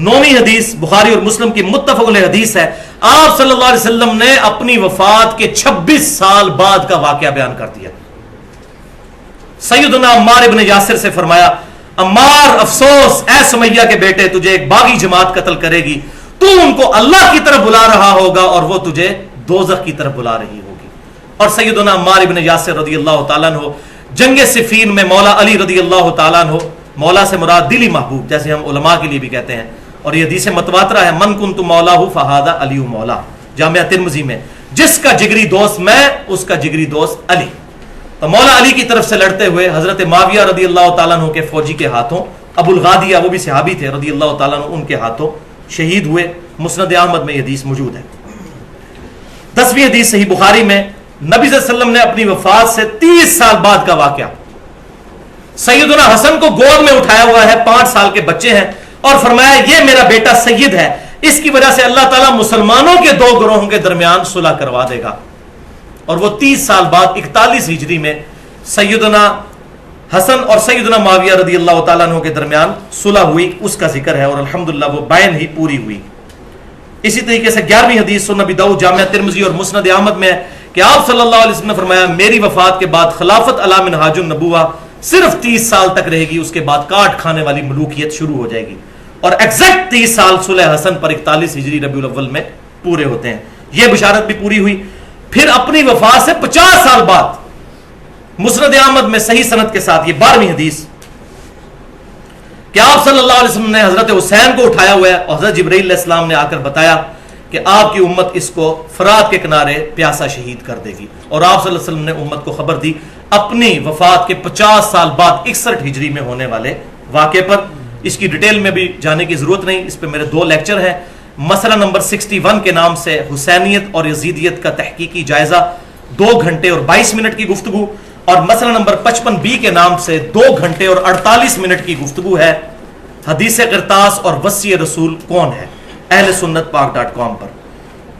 9ویں حدیث بخاری اور مسلم کی متفق علیہ حدیث ہے. آپ صلی اللہ علیہ وسلم نے اپنی وفات کے 26 سال بعد کا واقعہ بیان کر دیا. سیدنا عمار ابن یاسر سے فرمایا عمار افسوس اے سمیہ کے بیٹے, تجھے ایک باغی جماعت قتل کرے گی, تو ان کو اللہ کی طرف بلا رہا ہوگا اور وہ تجھے دوزخ کی طرف بلا رہی ہوگی. اور سیدنا عمار ابن یاسر رضی اللہ تعالیٰ عنہ جنگ صفین میں مولا علی رضی اللہ تعالیٰ عنہ, مولا سے مراد دلی محبوب جیسے ہم علماء کے لیے بھی کہتے ہیں, اور یہ حدیث متواترہ ہے من کنت مولاہ فہذا علی مولا, جامعہ ترمذی میں, جس کا جگری دوست میں اس کا جگری دوست علی. تو مولا علی کی طرف سے لڑتے ہوئے حضرت معاویہ رضی اللہ تعالیٰ عنہ کے فوجی کے ہاتھوں, ابو الغادیہ وہ بھی صحابی تھے رضی اللہ تعالیٰ عنہ, ان کے ہاتھوں شہید ہوئے. مسند احمد میں یہ حدیث موجود ہے. 10ویں حدیث صحیح بخاری میں نبی صلی اللہ علیہ وسلم نے اپنی وفات سے 30 سال بعد کا واقعہ, سیدنا حسن کو گود میں اٹھایا ہوا ہے, 5 سال کے بچے ہیں, اور فرمایا یہ میرا بیٹا سید ہے, اس کی وجہ سے اللہ تعالیٰ مسلمانوں کے 2 گروہوں کے درمیان صلح کروا دے گا. اور وہ 30 سال بعد 41 ہجری میں سیدنا حسن اور سیدنا معاویہ رضی اللہ تعالیٰ عنہ کے درمیان صلح ہوئی, اس کا ذکر ہے, اور الحمدللہ وہ بین ہی پوری ہوئی. اسی طریقے سے 11ویں حدیث سنن ابی داؤد جامعہ ترمذی اور مسند احمد میں ہے کہ آپ صلی اللہ علیہ وسلم نے فرمایا میری وفات کے بعد خلافت علی منہاج النبوہ صرف 30 سال تک رہے گی, اس کے بعد کاٹ کھانے والی ملوکیت شروع ہو جائے گی. اور ایگزیکٹ 30 سال صلح حسن پر 41 ہجری ربیع الاول میں پورے ہوتے ہیں. یہ بشارت بھی پوری ہوئی. پھر اپنی وفات سے 50 سال بعد مسند احمد میں صحیح سند کے ساتھ یہ 12ویں حدیث کہ آپ صلی اللہ علیہ وسلم نے حضرت حسین کو اٹھایا ہوا ہے, اور حضرت جبرائیل علیہ السلام نے آ کر بتایا کہ آپ کی امت اس کو فرات کے کنارے پیاسا شہید کر دے گی. اور آپ صلی اللہ علیہ وسلم نے امت کو خبر دی اپنی وفات کے 50 سال بعد 61 ہجری میں ہونے والے واقعے پر. اس کی ڈیٹیل میں بھی جانے کی ضرورت نہیں, اس پہ میرے 2 لیکچر ہیں. مسئلہ نمبر 61 کے نام سے حسینیت اور یزیدیت کا تحقیقی جائزہ, 2 گھنٹے اور 22 منٹ کی گفتگو, اور مسئلہ نمبر 55B کے نام سے 2 گھنٹے اور 48 منٹ کی گفتگو ہے، حدیث قرطاس اور وصی رسول کون ہے، اہل سنت پاک.com پر۔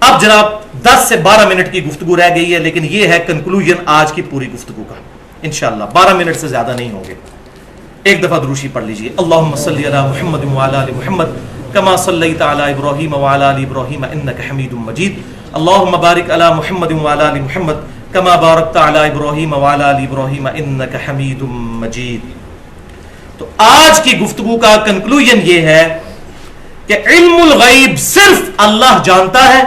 اب جناب 10 سے 12 منٹ کی گفتگو رہ گئی ہے، لیکن یہ ہے کنکلوژن آج کی پوری گفتگو کا انشاءاللہ، 12 منٹ سے زیادہ نہیں ہوں گے۔ ایک دفعہ دروشی پڑھ لیجئے، اللہم صلی علی محمد وعلی آل محمد کما صلیت علی ابراہیم وعلی آل ابراہیم انک حمید مجید، اللہم بارک علی محمد وعلی آل محمد کما بارکت علی ابراہیم وعلی آل ابراہیم انک حمید مجید۔ تو آج کی گفتگو کا کنکلوژن یہ ہے کہ علم الغیب صرف اللہ جانتا ہے،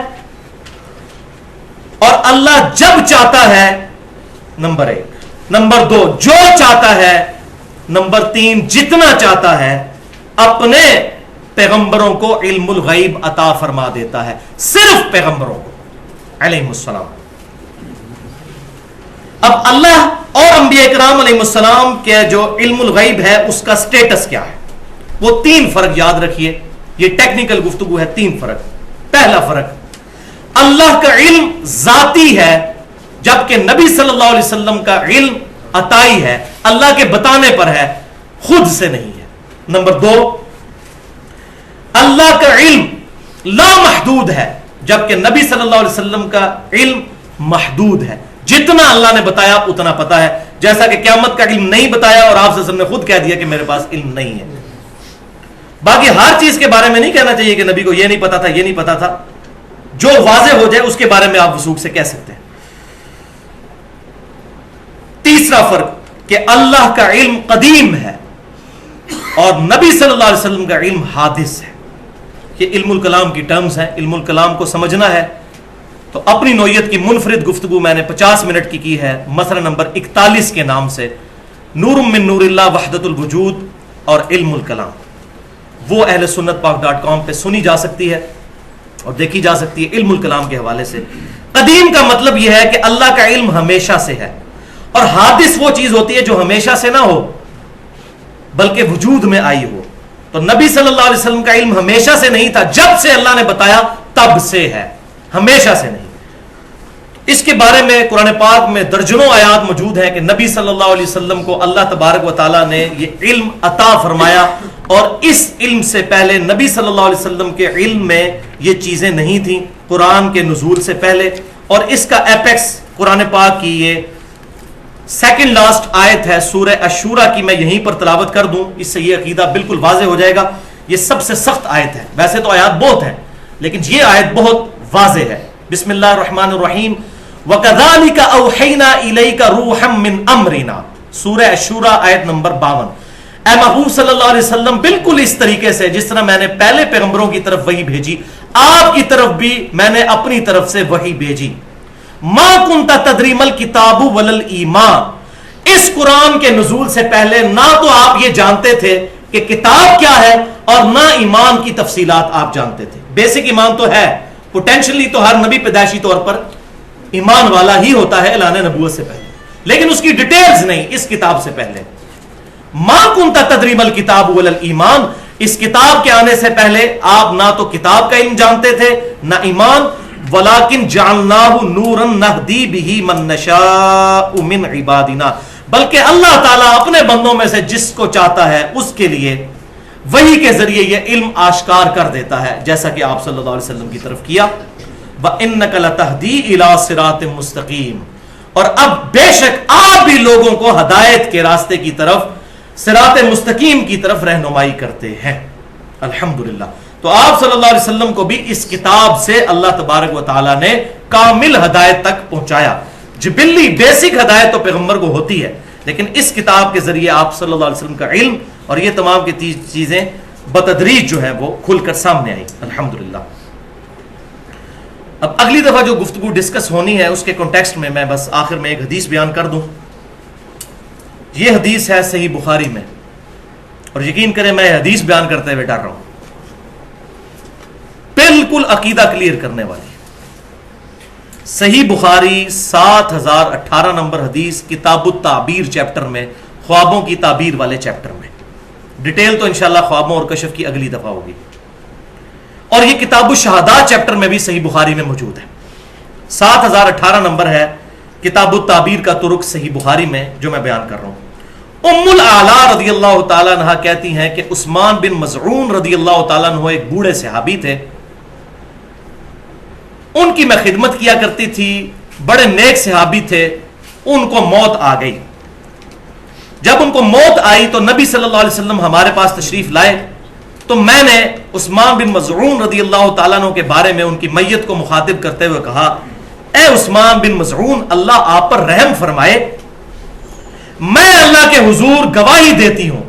اور اللہ جب چاہتا ہے نمبر 1، نمبر 2 جو چاہتا ہے، نمبر 3 جتنا چاہتا ہے، اپنے پیغمبروں کو علم الغیب عطا فرما دیتا ہے، صرف پیغمبروں کو علیہ السلام۔ اب اللہ اور انبیاء کرام علیہ السلام کے جو علم الغیب ہے اس کا سٹیٹس کیا ہے، وہ 3 فرق یاد رکھیے، یہ ٹیکنیکل گفتگو ہے۔ 3 فرق۔ پہلا فرق، اللہ کا علم ذاتی ہے، جبکہ نبی صلی اللہ علیہ وسلم کا علم عطائی ہے، اللہ کے بتانے پر ہے، خود سے نہیں ہے۔ نمبر 2، اللہ کا علم لامحدود ہے، جبکہ نبی صلی اللہ علیہ وسلم کا علم محدود ہے، جتنا اللہ نے بتایا اتنا پتا ہے، جیسا کہ قیامت کا علم نہیں بتایا اور آپ صلی اللہ علیہ وسلم نے خود کہہ دیا کہ میرے پاس علم نہیں ہے۔ باقی ہر چیز کے بارے میں نہیں کہنا چاہیے کہ نبی کو یہ نہیں پتا تھا، یہ نہیں پتا تھا، جو واضح ہو جائے اس کے بارے میں آپ وثوق سے کہہ سکتے ہیں۔ تیسرا فرق کہ اللہ کا علم قدیم ہے اور نبی صلی اللہ علیہ وسلم کا علم حادث ہے۔ یہ علم الکلام کی ٹرمز ہیں، علم الکلام کو سمجھنا ہے تو اپنی نوعیت کی منفرد گفتگو میں نے 50 منٹ کی ہے، مسئلہ نمبر 41 کے نام سے، نور من نور اللہ وحدت الوجود اور علم الکلام۔ وہ اہل سنت پاک.com پہ سنی جا سکتی ہے اور دیکھی جا سکتی ہے علم الکلام کے حوالے سے۔ قدیم کا مطلب یہ ہے کہ اللہ کا علم ہمیشہ سے ہے، اور حادث وہ چیز ہوتی ہے جو ہمیشہ سے نہ ہو بلکہ وجود میں آئی ہو۔ تو نبی صلی اللہ علیہ وسلم کا علم ہمیشہ سے نہیں تھا، جب سے اللہ نے بتایا تب سے ہے، ہمیشہ سے نہیں۔ اس کے بارے میں قرآن پاک میں درجنوں آیات موجود ہیں کہ نبی صلی اللہ علیہ وسلم کو اللہ تبارک و تعالیٰ نے یہ علم عطا فرمایا، اور اس علم سے پہلے نبی صلی اللہ علیہ وسلم کے علم میں یہ چیزیں نہیں تھیں قرآن کے نزول سے پہلے۔ اور اس کا ایپیکس قرآن پاک کی یہ سیکنڈ لاسٹ آیت ہے سورہ الشورى کی، میں یہیں پر تلاوت کر دوں، اس سے یہ عقیدہ بالکل واضح ہو جائے گا۔ یہ سب سے سخت آیت ہے، ویسے تو آیات بہت ہیں لیکن یہ آیت بہت واضح ہے۔ بسم اللہ الرحمن الرحیم، وَكَذَلِكَ أَوْحَيْنَا إِلَيْكَ رُوحًا مِّنْ أَمْرِنَا، سورہ الشورى آیت نمبر 52۔ اے محبوب صلی اللہ علیہ وسلم، بالکل اس طریقے سے جس طرح میں نے پہلے پیغمبروں کی طرف وحی بھیجی، آپ کی طرف بھی میں نے اپنی طرف سے وحی بھیجی۔ ما كنت تدری ما الکتاب ولا الایمان، اس قرآن کے نزول سے پہلے نہ تو آپ یہ جانتے تھے کہ کتاب کیا ہے اور نہ ایمان کی تفصیلات آپ جانتے تھے۔ بیسک ایمان تو ہے، پوٹینشلی تو ہر نبی پیدائشی طور پر ایمان والا ہی ہوتا ہے اعلان نبوت سے پہلے، لیکن اس کی ڈیٹیلز نہیں اس کتاب سے پہلے۔ ما كنت تدری ما الکتاب ولا الایمان، اس کتاب کے آنے سے پہلے آپ نہ تو کتاب کا علم جانتے تھے نہ ایمان۔ وَلَكِنْ جَعَلْنَاهُ نُورًا نَهْدِي بِهِ مَن نَّشَاءُ مِنْ عِبَادِنَا، بلکہ اللہ تعالیٰ اپنے بندوں میں سے جس کو چاہتا ہے اس کے لیے وحی کے ذریعے یہ علم آشکار کر دیتا ہے، جیسا کہ آپ صلی اللہ علیہ وسلم کی طرف کیا۔ وَإِنَّكَ لَتَهْدِي إِلَىٰ صِرَاطٍ مُسْتَقِيمٍ، اور اب بے شک آپ بھی لوگوں کو ہدایت کے راستے کی طرف، صراط مستقیم کی طرف رہنمائی کرتے ہیں۔ الحمدللہ۔ تو آپ صلی اللہ علیہ وسلم کو بھی اس کتاب سے اللہ تبارک و تعالیٰ نے کامل ہدایت تک پہنچایا۔ جبلی بیسک ہدایت تو پیغمبر کو ہوتی ہے، لیکن اس کتاب کے ذریعے آپ صلی اللہ علیہ وسلم کا علم اور یہ تمام کی چیزیں بتدریج جو ہیں وہ کھل کر سامنے آئی۔ الحمدللہ۔ اب اگلی دفعہ جو گفتگو ڈسکس ہونی ہے اس کے کانٹیکسٹ میں میں بس آخر میں ایک حدیث بیان کر دوں۔ یہ حدیث ہے صحیح بخاری میں، اور یقین کریں میں حدیث بیان کرتے ہوئے ڈر رہا ہوں، بالکل عقیدہ کلیئر کرنے والی۔ صحیح بخاری 7018 نمبر حدیث، کتاب التعبیر چیپٹر میں، خوابوں کی تعبیر والے چیپٹر میں۔ ڈیٹیل تو انشاءاللہ خوابوں اور کشف کی اگلی دفعہ ہوگی۔ اور یہ کتاب الشہادات چیپٹر میں بھی صحیح بخاری میں موجود ہے، 7018 نمبر ہے کتاب التعبیر کا طرق صحیح بخاری میں جو میں بیان کر رہا ہوں. ام الاعلیٰ رضی اللہ تعالیٰ عنہ کہتی ہیں کہ عثمان بن مظعون رضی اللہ تعالیٰ عنہ ایک بوڑھے صحابی تھے، ان کی میں خدمت کیا کرتی تھی، بڑے نیک صحابی تھے. ان کو موت آ گئی. جب ان کو موت آئی تو نبی صلی اللہ علیہ وسلم ہمارے پاس تشریف لائے، تو میں نے عثمان بن مظعون رضی اللہ تعالیٰ عنہ کے بارے میں ان کی میت کو مخاطب کرتے ہوئے کہا، اے عثمان بن مظعون، اللہ آپ پر رحم فرمائے، میں اللہ کے حضور گواہی دیتی ہوں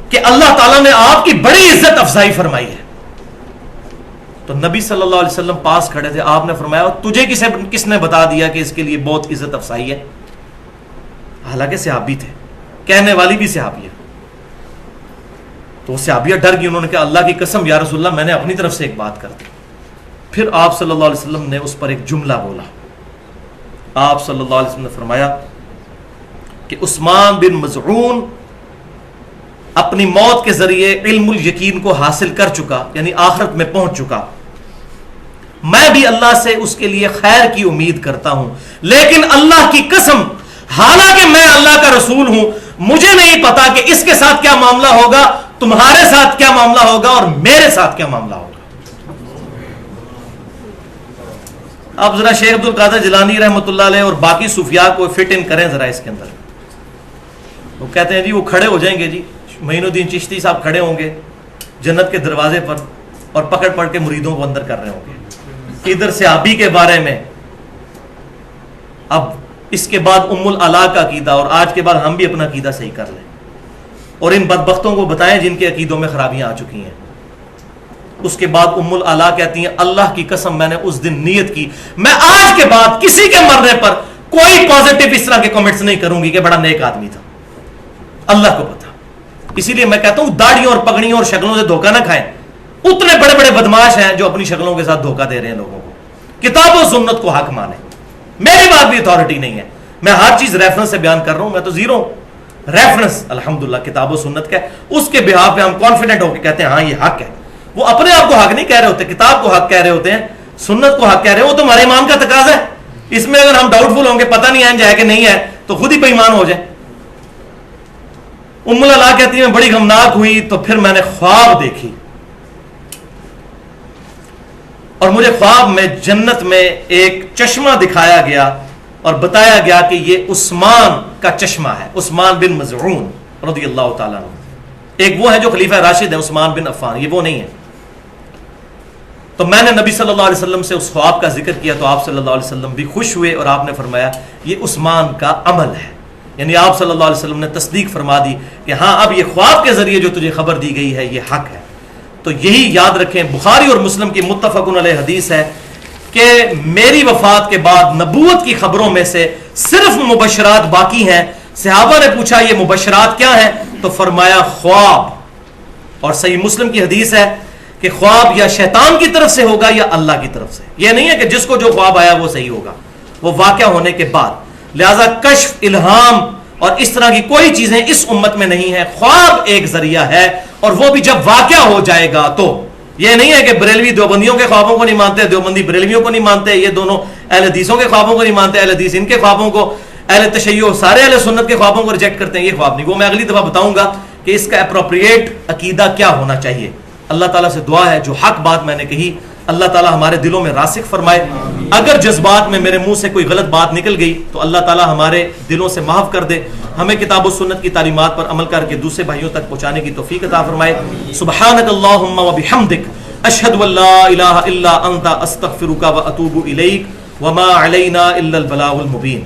کہ اللہ تعالیٰ نے آپ کی بڑی عزت افزائی فرمائی ہے. تو نبی صلی اللہ علیہ وسلم پاس کھڑے تھے. آپ نے فرمایا تجھے کس نے بتا دیا کہ اس کے لیے بہت عزت افزائی ہے؟ حالانکہ صحابی تھے، کہنے والی بھی صحابی ہے. تو صحابیہ ڈر گئی، انہوں نے کہا اللہ کی قسم یا رسول اللہ میں نے اپنی طرف سے ایک بات کر دی. پھر آپ صلی اللہ علیہ وسلم نے اس پر ایک جملہ بولا. آپ صلی اللہ علیہ وسلم نے فرمایا کہ عثمان بن مظعون اپنی موت کے ذریعے علم الیقین کو حاصل کر چکا، یعنی آخرت میں پہنچ چکا. میں بھی اللہ سے اس کے لیے خیر کی امید کرتا ہوں، لیکن اللہ کی قسم حالانکہ میں اللہ کا رسول ہوں، مجھے نہیں پتا کہ اس کے ساتھ کیا معاملہ ہوگا، تمہارے ساتھ کیا معاملہ ہوگا اور میرے ساتھ کیا معاملہ ہوگا. اب ذرا شیخ عبد القادر جیلانی رحمۃ اللہ علیہ اور باقی صوفیاء کو فٹ ان کریں ذرا اس کے اندر. وہ کہتے ہیں جی وہ کھڑے ہو جائیں گے، جی معین الدین چشتی صاحب کھڑے ہوں گے جنت کے دروازے پر اور پکڑ پڑ کے مریدوں کو اندر کر رہے ہوں گے. ادھر صحابی کے بارے میں، اب اس کے بعد ام الاعلیٰ کا عقیدہ، اور آج کے بعد ہم بھی اپنا عقیدہ صحیح کر لیں اور ان بدبختوں کو بتائیں جن کے عقیدوں میں خرابیاں آ چکی ہیں. اس کے بعد ام الاعلیٰ کہتی ہیں اللہ کی قسم میں نے اس دن نیت کی میں آج کے بعد کسی کے مرنے پر کوئی پازیٹیو اس طرح کے کمنٹس نہیں کروں گی کہ بڑا نیک آدمی تھا، اللہ کو پتا. اسی لیے میں کہتا ہوں داڑھیوں اور پگڑیوں اور شکلوں سے دھوکہ نہ کھائیں. اتنے بڑے بڑے بدماش ہیں جو اپنی شکلوں کے ساتھ دھوکہ دے رہے ہیں لوگوں کو. کتاب و سنت کو حق مانیں. میری بات بھی اتھارٹی نہیں ہے، میں ہر چیز ریفرنس سے بیان کر رہا ہوں. میں تو زیرو ریفرنس الحمدللہ کتاب و سنت کا اس کے بہاف پہ ہم کانفیڈنٹ ہو کے کہتے ہیں ہاں یہ حق ہے. وہ اپنے آپ کو حق نہیں کہہ رہے ہوتے، کتاب کو حق کہہ رہے ہوتے ہیں، سنت کو حق کہہ رہے ہیں. وہ تو ہمارے امام کا تقاضا ہے. اس میں اگر ہم ڈاؤٹ فل ہوں گے پتہ نہیں ہے کہ نہیں ہے تو خود ہی بے ایمان ہو جائے. ام الاعلیٰ کہتی ہے میں بڑی غمناک ہوئی تو پھر میں نے خواب دیکھی اور مجھے خواب میں جنت میں ایک چشمہ دکھایا گیا اور بتایا گیا کہ یہ عثمان کا چشمہ ہے، عثمان بن مظعون رضی اللہ تعالیٰ عنہ. ایک وہ ہے جو خلیفہ راشد ہے عثمان بن عفان، یہ وہ نہیں ہے. تو میں نے نبی صلی اللہ علیہ وسلم سے اس خواب کا ذکر کیا تو آپ صلی اللہ علیہ وسلم بھی خوش ہوئے اور آپ نے فرمایا یہ عثمان کا عمل ہے. یعنی آپ صلی اللہ علیہ وسلم نے تصدیق فرما دی کہ ہاں اب یہ خواب کے ذریعے جو تجھے خبر دی گئی ہے یہ حق ہے. تو یہی یاد رکھیں، بخاری اور مسلم کی متفق علیہ حدیث ہے کہ میری وفات کے بعد نبوت کی خبروں میں سے صرف مبشرات باقی ہیں. صحابہ نے پوچھا یہ مبشرات کیا ہیں؟ تو فرمایا خواب. اور صحیح مسلم کی حدیث ہے کہ خواب یا شیطان کی طرف سے ہوگا یا اللہ کی طرف سے. یہ نہیں ہے کہ جس کو جو خواب آیا وہ صحیح ہوگا، وہ واقعہ ہونے کے بعد. لہذا کشف، الہام اور اس طرح کی کوئی چیزیں اس امت میں نہیں ہے. خواب ایک ذریعہ ہے اور وہ بھی جب واقعہ ہو جائے گا. تو یہ نہیں ہے کہ بریلوی دیوبندیوں کے خوابوں کو نہیں مانتے، دیوبندی بریلویوں کو نہیں مانتے، یہ دونوں اہل حدیثوں کے خوابوں کو نہیں مانتے، اہل حدیث ان کے خوابوں کو، اہل تشیع سارے اہل سنت کے خوابوں کو ریجیکٹ کرتے ہیں. یہ خواب نہیں. وہ میں اگلی دفعہ بتاؤں گا کہ اس کا اپروپریٹ عقیدہ کیا ہونا چاہیے. اللہ تعالیٰ سے دعا ہے جو حق بات میں نے کہی اللہ تعالیٰ ہمارے دلوں میں راسخ فرمائے. اگر جذبات میں میرے منہ سے کوئی غلط بات نکل گئی تو اللہ تعالیٰ ہمارے دلوں سے معاف کر دے. ہمیں کتاب و سنت کی تعلیمات پر عمل کر کے دوسرے بھائیوں تک پہنچانے کی توفیق عطا فرمائے. سبحانک اللہم و بحمدک اشہد ان لا الہ الا انت استغفرک و اتوب الیک وما علینا الا البلاغ المبین.